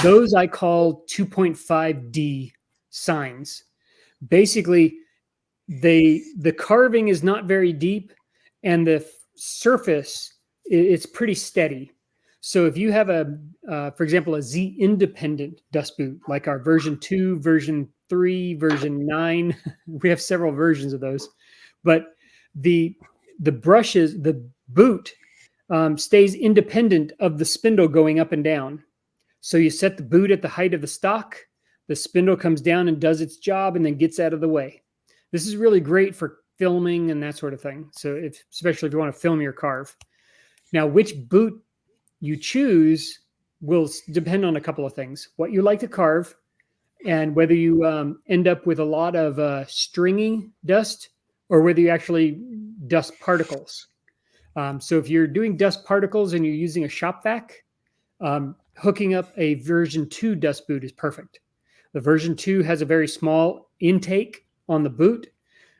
Those I call 2.5D signs. Basically, the carving is not very deep, and the surface it's pretty steady. So if you have for example, a Z independent dust boot, like our version 2, version 3, version 9, we have several versions of those, but the boot stays independent of the spindle going up and down. So you set the boot at the height of the stock, the spindle comes down and does its job and then gets out of the way. This is really great for filming and that sort of thing. So especially if you want to film your carve. Now, which boot you choose will depend on a couple of things. What you like to carve, and whether you end up with a lot of stringy dust or whether you actually dust particles. So if you're doing dust particles and you're using a shop vac, hooking up a version 2 dust boot is perfect. The version 2 has a very small intake on the boot,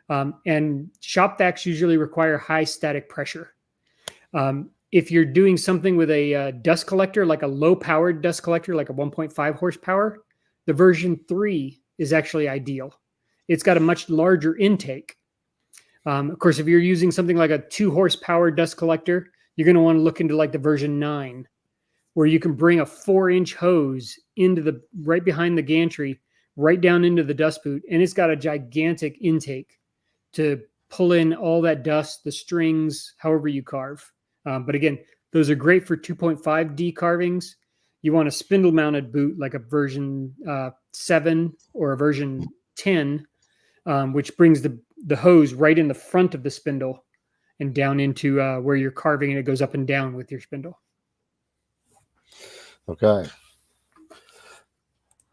and shop vacs usually require high static pressure. If you're doing something with a dust collector, like a low-powered dust collector, like a 1.5 horsepower, the version 3 is actually ideal. It's got a much larger intake. Of course, if you're using something like a 2 horsepower dust collector, you're going to want to look into like the version 9, where you can bring a 4-inch hose into right behind the gantry, right down into the dust boot, and it's got a gigantic intake to pull in all that dust, the strings, however you carve. But again, those are great for 2.5D carvings. You want a spindle mounted boot like a version 7 or a version 10, which brings the hose right in the front of the spindle and down into where you're carving, and it goes up and down with your spindle. Okay.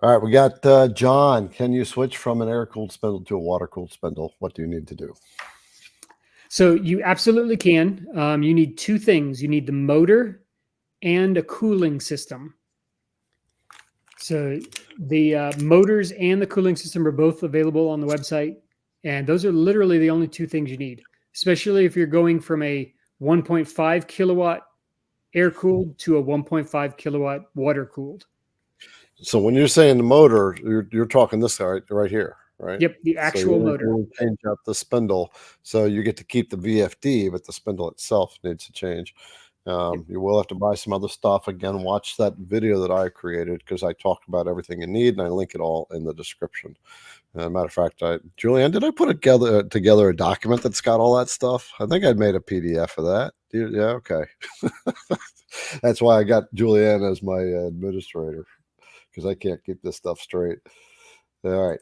All right, we got John. Can you switch from an air-cooled spindle to a water-cooled spindle? What do you need to do? So you absolutely can. You need 2 things. You need the motor and a cooling system. So the motors and the cooling system are both available on the website. And those are literally the only 2 things you need, especially if you're going from a 1.5 kilowatt air-cooled to a 1.5 kilowatt water-cooled. So when you're saying the motor, you're talking this guy right here, right? Yep, the actual motor. You change up the spindle, so you get to keep the VFD, but the spindle itself needs to change. You will have to buy some other stuff. Again, watch that video that I created, because I talked about everything you need, and I link it all in the description. Matter of fact, Julianne, did I put together a document that's got all that stuff? I think I'd made a PDF of that. Yeah, okay. That's why I got Julianne as my administrator, because I can't keep this stuff straight. All right.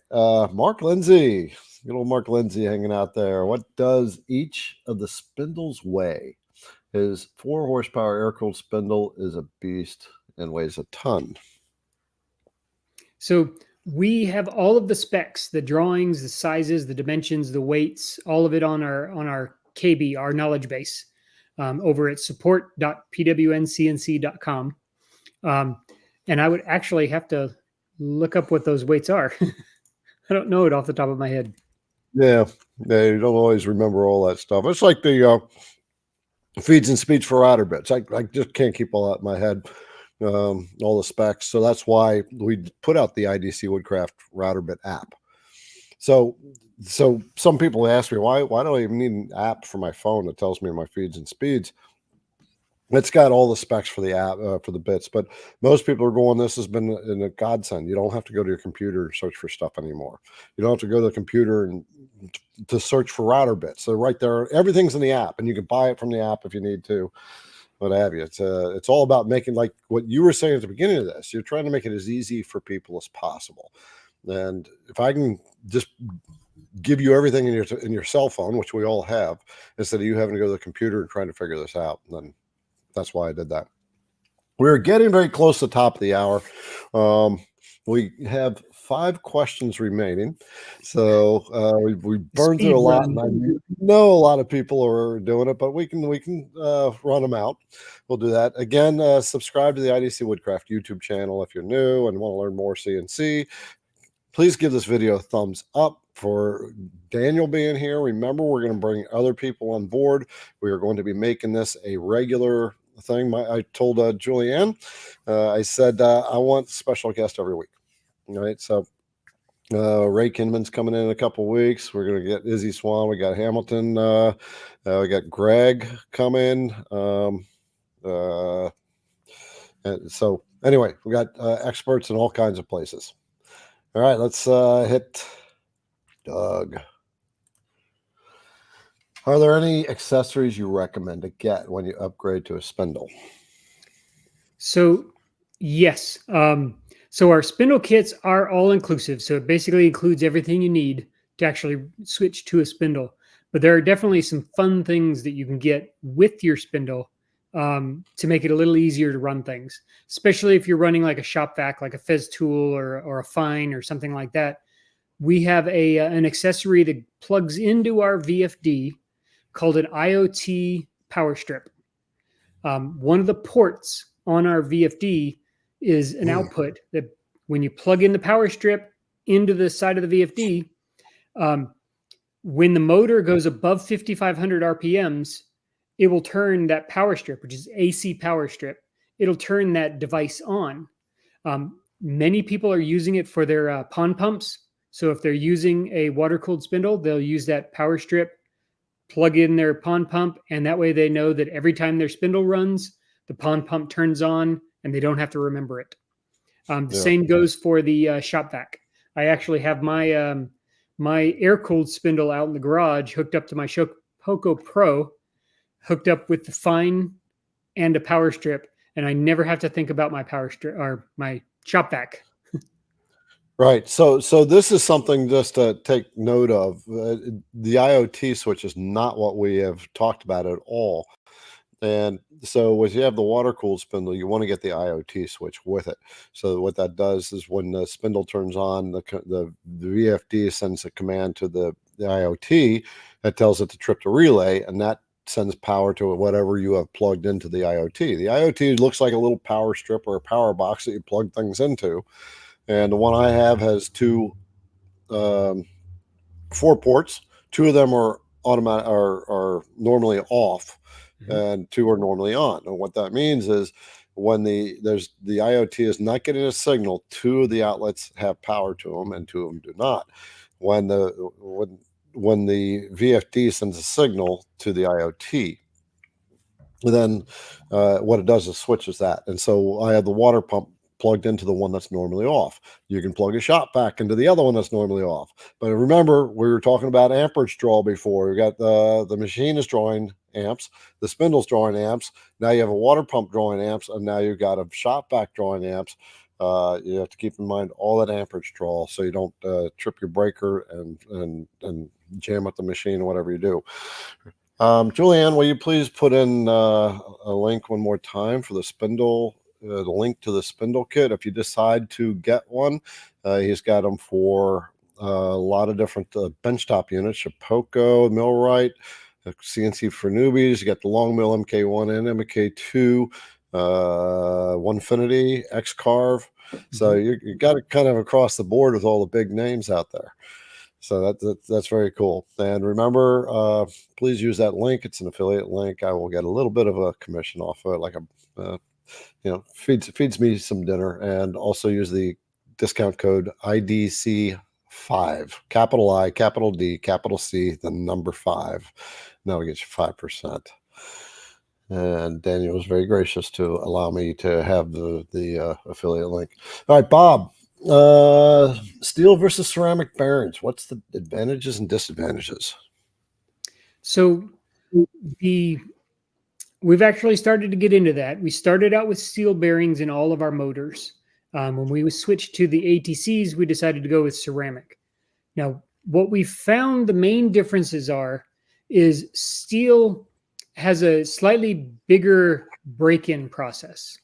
Mark Lindsay. Good old Mark Lindsay hanging out there. What does each of the spindles weigh? His 4 horsepower air-cooled spindle is a beast and weighs a ton. So we have all of the specs, the drawings, the sizes, the dimensions, the weights, all of it on our KB, our knowledge base, over at support.pwncnc.com. And I would actually have to look up what those weights are. I don't know it off the top of my head. Yeah, you don't always remember all that stuff. It's like the feeds and speeds for router bits. I just can't keep all that in my head, all the specs. So that's why we put out the IDC Woodcraft router bit app. So some people ask me, why do I even need an app for my phone that tells me my feeds and speeds? It's got all the specs for the app, for the bits, but most people are going, this has been in a godsend. You don't have to go to your computer and search for stuff anymore. You don't have to go to the computer and to search for router bits. They're right there. Everything's in the app, and you can buy it from the app if you need to, what have you. It's all about making, like what you were saying at the beginning of this, you're trying to make it as easy for people as possible. And if I can just give you everything in your cell phone, which we all have, instead of you having to go to the computer and trying to figure this out, then that's why I did that. We're getting very close to the top of the hour. We have 5 questions remaining. So we burned through a lot. And I know a lot of people are doing it, but we can run them out. We'll do that. Again, subscribe to the IDC Woodcraft YouTube channel if you're new and want to learn more CNC. Please give this video a thumbs up for Daniel being here. Remember, we're going to bring other people on board. We are going to be making this a regular thing. I told Julianne, I said, I want special guest every week. All right. So Ray Kinman's coming in a couple of weeks. We're going to get Izzy Swan. We got Hamilton. We got Greg coming. And so anyway, we got experts in all kinds of places. All right, let's hit Doug. Are there any accessories you recommend to get when you upgrade to a spindle? So yes. So our spindle kits are all inclusive. So it basically includes everything you need to actually switch to a spindle. But there are definitely some fun things that you can get with your spindle to make it a little easier to run things, especially if you're running like a shop vac, like a Fez tool or a fine or something like that. We have an accessory that plugs into our VFD called an IoT power strip. One of the ports on our VFD is an output that when you plug in the power strip into the side of the VFD, when the motor goes above 5,500 RPMs, it will turn that power strip, which is AC power strip. It'll turn that device on. Many people are using it for their pond pumps. So if they're using a water-cooled spindle, they'll use that power strip, plug in their pond pump, and that way they know that every time their spindle runs, the pond pump turns on, and they don't have to remember it. The same goes for the shop vac. I actually have my my air-cooled spindle out in the garage hooked up to my Poco Pro, hooked up with the fine and a power strip, and I never have to think about my power strip or my shop vac. Right. So this is something just to take note of. The IoT switch is not what we have talked about at all. And so if you have the water-cooled spindle, you want to get the IoT switch with it. So what that does is when the spindle turns on, the VFD sends a command to the IoT that tells it to trip the relay, and that sends power to whatever you have plugged into the IoT. The IoT looks like a little power strip or a power box that you plug things into. And the one I have has 4 ports. 2 of them are automatic, are normally off, and 2 are normally on. And what that means is when the IoT is not getting a signal, 2 of the outlets have power to them, and 2 of them do not. When the VFD sends a signal to the IoT, then what it does is switches that. And so I have the water pump plugged into the one that's normally off. You can plug a shop vac into the other one that's normally off. But remember, we were talking about amperage draw before. We got the machine is drawing amps, the spindle's drawing amps. Now you have a water pump drawing amps, and now you've got a shop vac drawing amps. You have to keep in mind all that amperage draw so you don't trip your breaker and jam up the machine or whatever you do. Julianne, will you please put in a link one more time for the spindle? The link to the spindle kit if you decide to get one. He's got them for a lot of different benchtop units, Shapoco, Millright, CNC for newbies. You got the Longmill MK1 and MK2, Onefinity, Xcarve. So you got it kind of across the board with all the big names out there. So that's very cool. And remember, please use that link. It's an affiliate link. I will get a little bit of a commission off of it, like a feeds me some dinner. And also use the discount code IDC 5, capital I, capital D, capital C, the number 5. That'll get you 5%. And Daniel was very gracious to allow me to have the affiliate link. All right, Bob, steel versus ceramic bearings. What's the advantages and disadvantages? So we've actually started to get into that. We started out with steel bearings in all of our motors. When we switched to the ATCs, we decided to go with ceramic. Now, what we found the main differences is steel has a slightly bigger break-in process.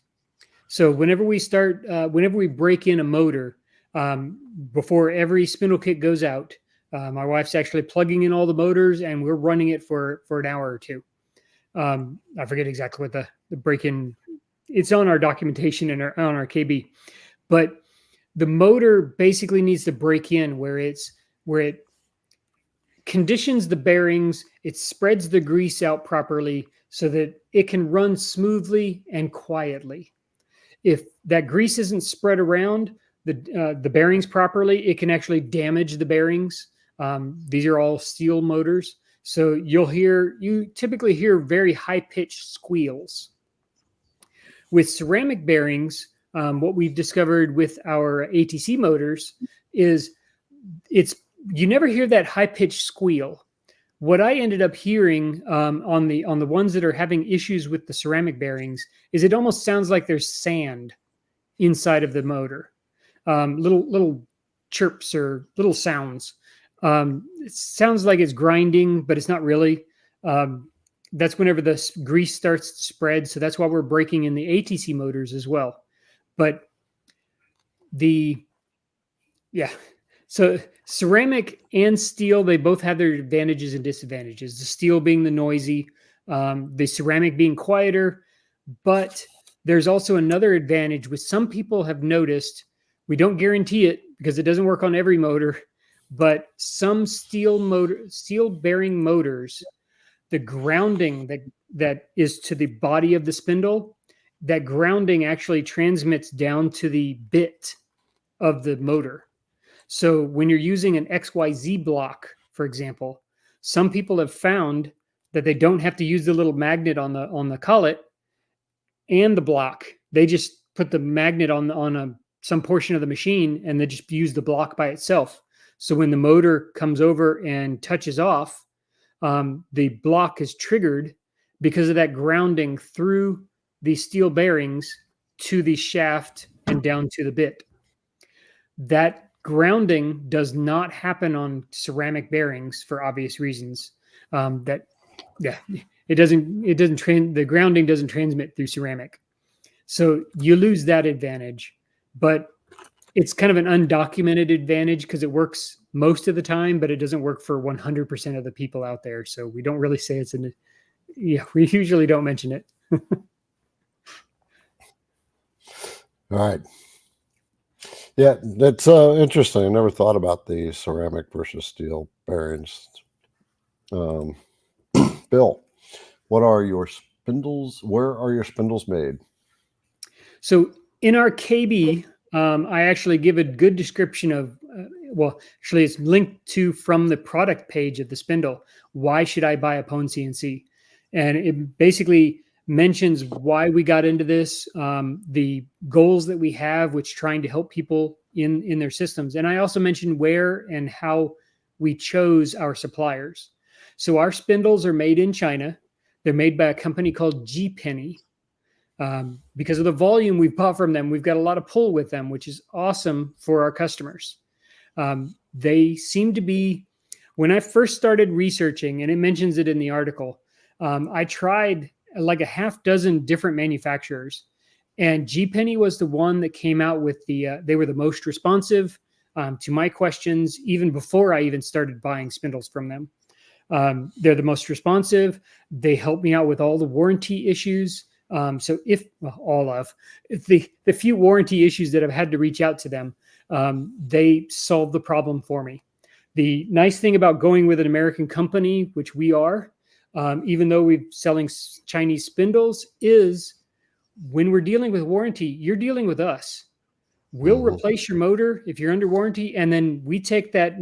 So whenever we break in a motor, before every spindle kit goes out, my wife's actually plugging in all the motors and we're running it for an hour or two. I forget exactly what the break-in, it's on our documentation and on our KB, but the motor basically needs to break in where it conditions the bearings, it spreads the grease out properly so that it can run smoothly and quietly. If that grease isn't spread around the bearings properly, it can actually damage the bearings. These are all steel motors, so you typically hear very high-pitched squeals. With ceramic bearings, what we've discovered with our ATC motors is you never hear that high-pitched squeal. What I ended up hearing on the ones that are having issues with the ceramic bearings is it almost sounds like there's sand inside of the motor. Little chirps or little sounds. It sounds like it's grinding, but it's not really. That's whenever the grease starts to spread. So that's why we're breaking in the ATC motors as well. But so ceramic and steel, they both have their advantages and disadvantages. The steel being the noisy, the ceramic being quieter. But there's also another advantage which some people have noticed. We don't guarantee it because it doesn't work on every motor, but some steel bearing motors, the grounding that is to the body of the spindle, that grounding actually transmits down to the bit of the motor. So when you're using an XYZ block, for example, some people have found that they don't have to use the little magnet on the collet and the block. They just put the magnet on some portion of the machine and they just use the block by itself. So when the motor comes over and touches off, the block is triggered because of that grounding through the steel bearings to the shaft and down to the bit. That grounding does not happen on ceramic bearings for obvious reasons. The grounding doesn't transmit through ceramic. So you lose that advantage, but it's kind of an undocumented advantage because it works most of the time, but it doesn't work for 100% of the people out there. So we don't really say we usually don't mention it. All right. Yeah, that's interesting. I never thought about the ceramic versus steel bearings. Bill, what are your spindles? Where are your spindles made? So in our KB, I actually give a good description of, actually it's linked to from the product page of the spindle. Why should I buy a PwnCNC? And it basically mentions why we got into this, the goals that we have, which trying to help people in their systems. And I also mentioned where and how we chose our suppliers. So our spindles are made in China. They're made by a company called G-Penny. Because of the volume we've bought from them, we've got a lot of pull with them, which is awesome for our customers. They seem to be, when I first started researching, and it mentions it in the article, I tried like a half dozen different manufacturers, and G-Penny was the one that came out with they were the most responsive to my questions, even before I even started buying spindles from them. They're the most responsive. They helped me out with all the warranty issues. So the few warranty issues that I've had to reach out to them, they solved the problem for me. The nice thing about going with an American company, which we are, even though we're selling Chinese spindles, is when we're dealing with warranty, you're dealing with us. We'll replace your motor if you're under warranty, and then we take that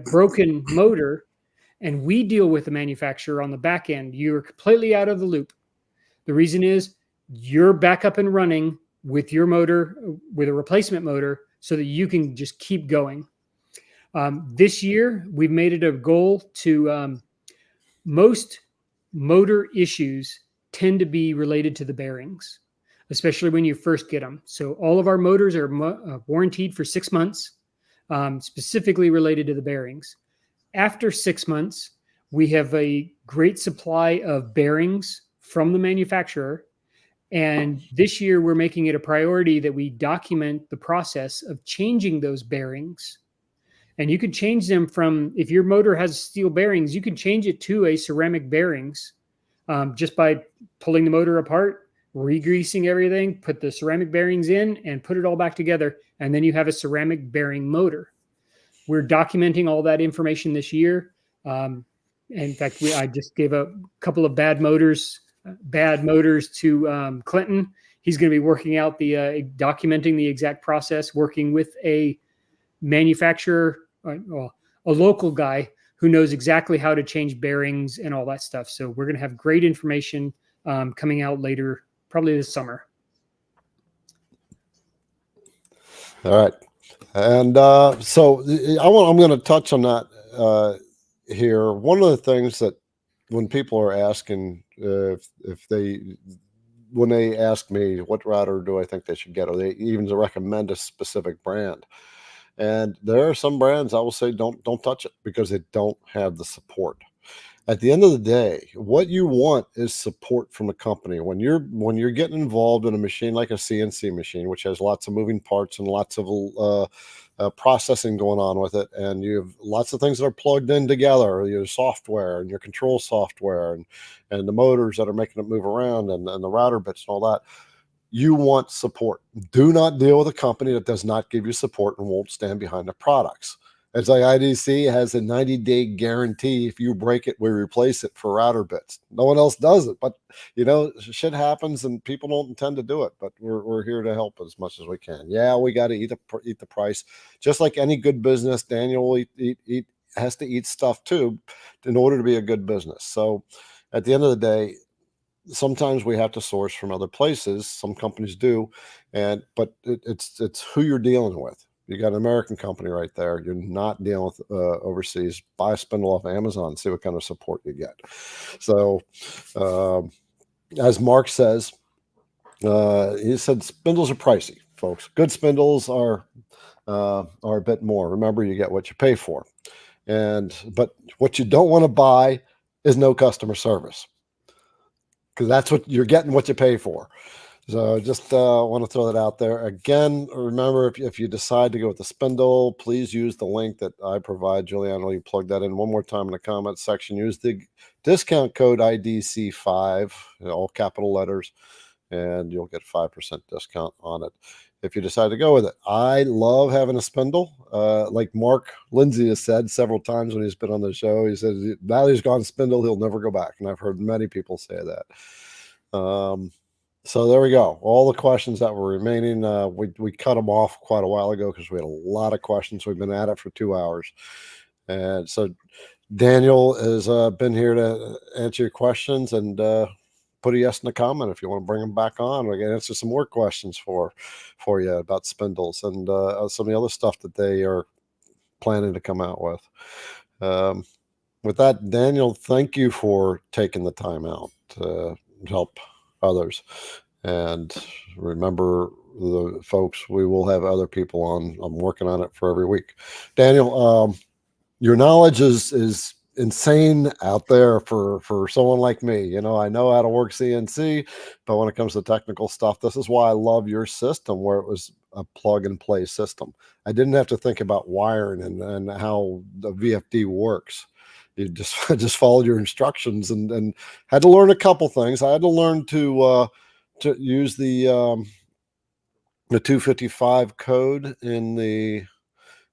broken motor and we deal with the manufacturer on the back end. You're completely out of the loop. The reason is you're back up and running with your motor, with a replacement motor, so that you can just keep going. This year, we've made it a goal to most motor issues tend to be related to the bearings. especially when you first get them. So all of our motors are warranted for 6 months, specifically related to the bearings. After 6 months, we have a great supply of bearings from the manufacturer. And this year, we're making it a priority that we document the process of changing those bearings. And you can change them from, if your motor has steel bearings, you can change it to a ceramic bearings just by pulling the motor apart, re-greasing everything, put the ceramic bearings in, and put it all back together. And then you have a ceramic bearing motor. We're documenting all that information this year. In fact, I just gave a couple of bad motors to Clinton. He's going to be working out documenting the exact process, working with a manufacturer, a local guy who knows exactly how to change bearings and all that stuff. So we're going to have great information coming out later, probably this summer. All right. And so I'm going to touch on that here. One of the things that when people are asking when they ask me what router do I think they should get, or they even recommend a specific brand. And there are some brands I will say don't touch it because they don't have the support. At the end of the day, what you want is support from a company. When you're getting involved in a machine like a CNC machine, which has lots of moving parts and lots of processing going on with it, and you have lots of things that are plugged in together, your software and your control software and the motors that are making it move around and the router bits and all that, you want support. Do not deal with a company that does not give you support and won't stand behind the products. It's like IDC has a 90-day guarantee. If you break it, we replace it for router bits. No one else does it, but shit happens and people don't intend to do it. But we're here to help as much as we can. Yeah, we got to eat the price, just like any good business. Daniel has to eat stuff too in order to be a good business. So at the end of the day, sometimes we have to source from other places. Some companies do, but it's who you're dealing with. You got an American company right there. You're not dealing with overseas. Buy a spindle off Amazon, see what kind of support you get. So, as Mark says, he said spindles are pricey, folks. Good spindles are a bit more. Remember, you get what you pay for. But what you don't want to buy is no customer service, because that's what you're getting, what you pay for. So just want to throw that out there. Again, remember, if you decide to go with the spindle, please use the link that I provide. Juliana, you plug that in one more time in the comment section. Use the discount code IDC5, all capital letters, and you'll get 5% discount on it if you decide to go with it. I love having a spindle. Like Mark Lindsay has said several times when he's been on the show, he says, now he's gone spindle, he'll never go back. And I've heard many people say that. So there we go. All the questions that were remaining, we cut them off quite a while ago because we had a lot of questions. We've been at it for 2 hours. And so Daniel has been here to answer your questions, and put a yes in the comment if you want to bring them back on. We can answer some more questions for you about spindles and some of the other stuff that they are planning to come out with. With that, Daniel, thank you for taking the time out to help others. And remember, the folks, we will have other people on. I'm working on it for every week. Daniel, your knowledge is insane out there for someone like me. I know how to work CNC, but when it comes to technical stuff, this is why I love your system, where it was a plug and play system. I didn't have to think about wiring and how the VFD works. You just followed your instructions and had to learn a couple things. I had to learn to use the 255 code in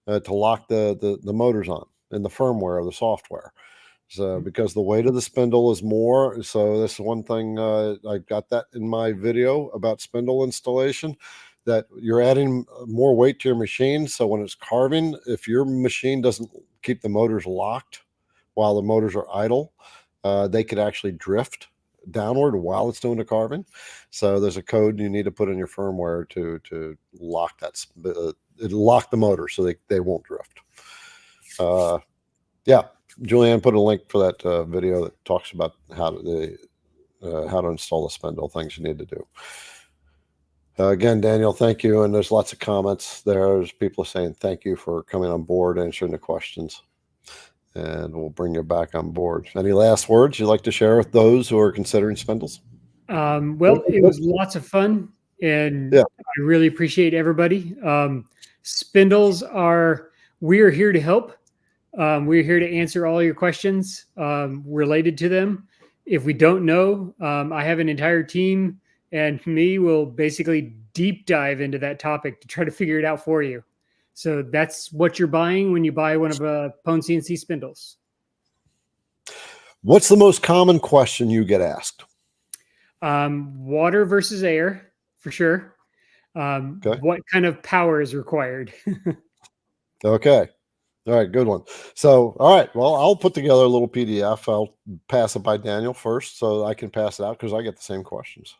to lock the motors on in the firmware of the software. So because the weight of the spindle is more, so this is one thing, I got that in my video about spindle installation, that you're adding more weight to your machine. So when it's carving, if your machine doesn't keep the motors locked while the motors are idle, they could actually drift downward while it's doing the carving. So there's a code you need to put in your firmware to lock that, lock the motor so they won't drift. Yeah, Julianne put a link for that video that talks about how to install the spindle, things you need to do. Again, Daniel, thank you. And there's lots of comments. There's people saying thank you for coming on board, answering the questions. And we'll bring you back on board. Any last words you'd like to share with those who are considering spindles? Well, it was lots of fun, and Yeah. I really appreciate everybody. Spindles we're here to help. We're here to answer all your questions related to them. If we don't know, I have an entire team, and me will basically deep dive into that topic to try to figure it out for you. So that's what you're buying when you buy one of PwnCNC spindles. What's the most common question you get asked? Water versus air, for sure. Okay. What kind of power is required? Okay. All right. Good one. So, all right. Well, I'll put together a little PDF. I'll pass it by Daniel first so I can pass it out because I get the same questions.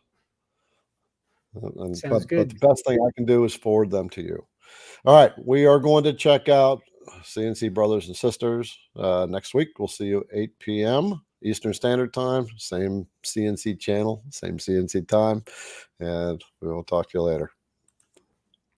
Sounds good. But the best thing I can do is forward them to you. All right. We are going to check out CNC Brothers and Sisters next week. We'll see you 8 p.m. Eastern Standard Time. Same CNC channel, same CNC time. And we will talk to you later.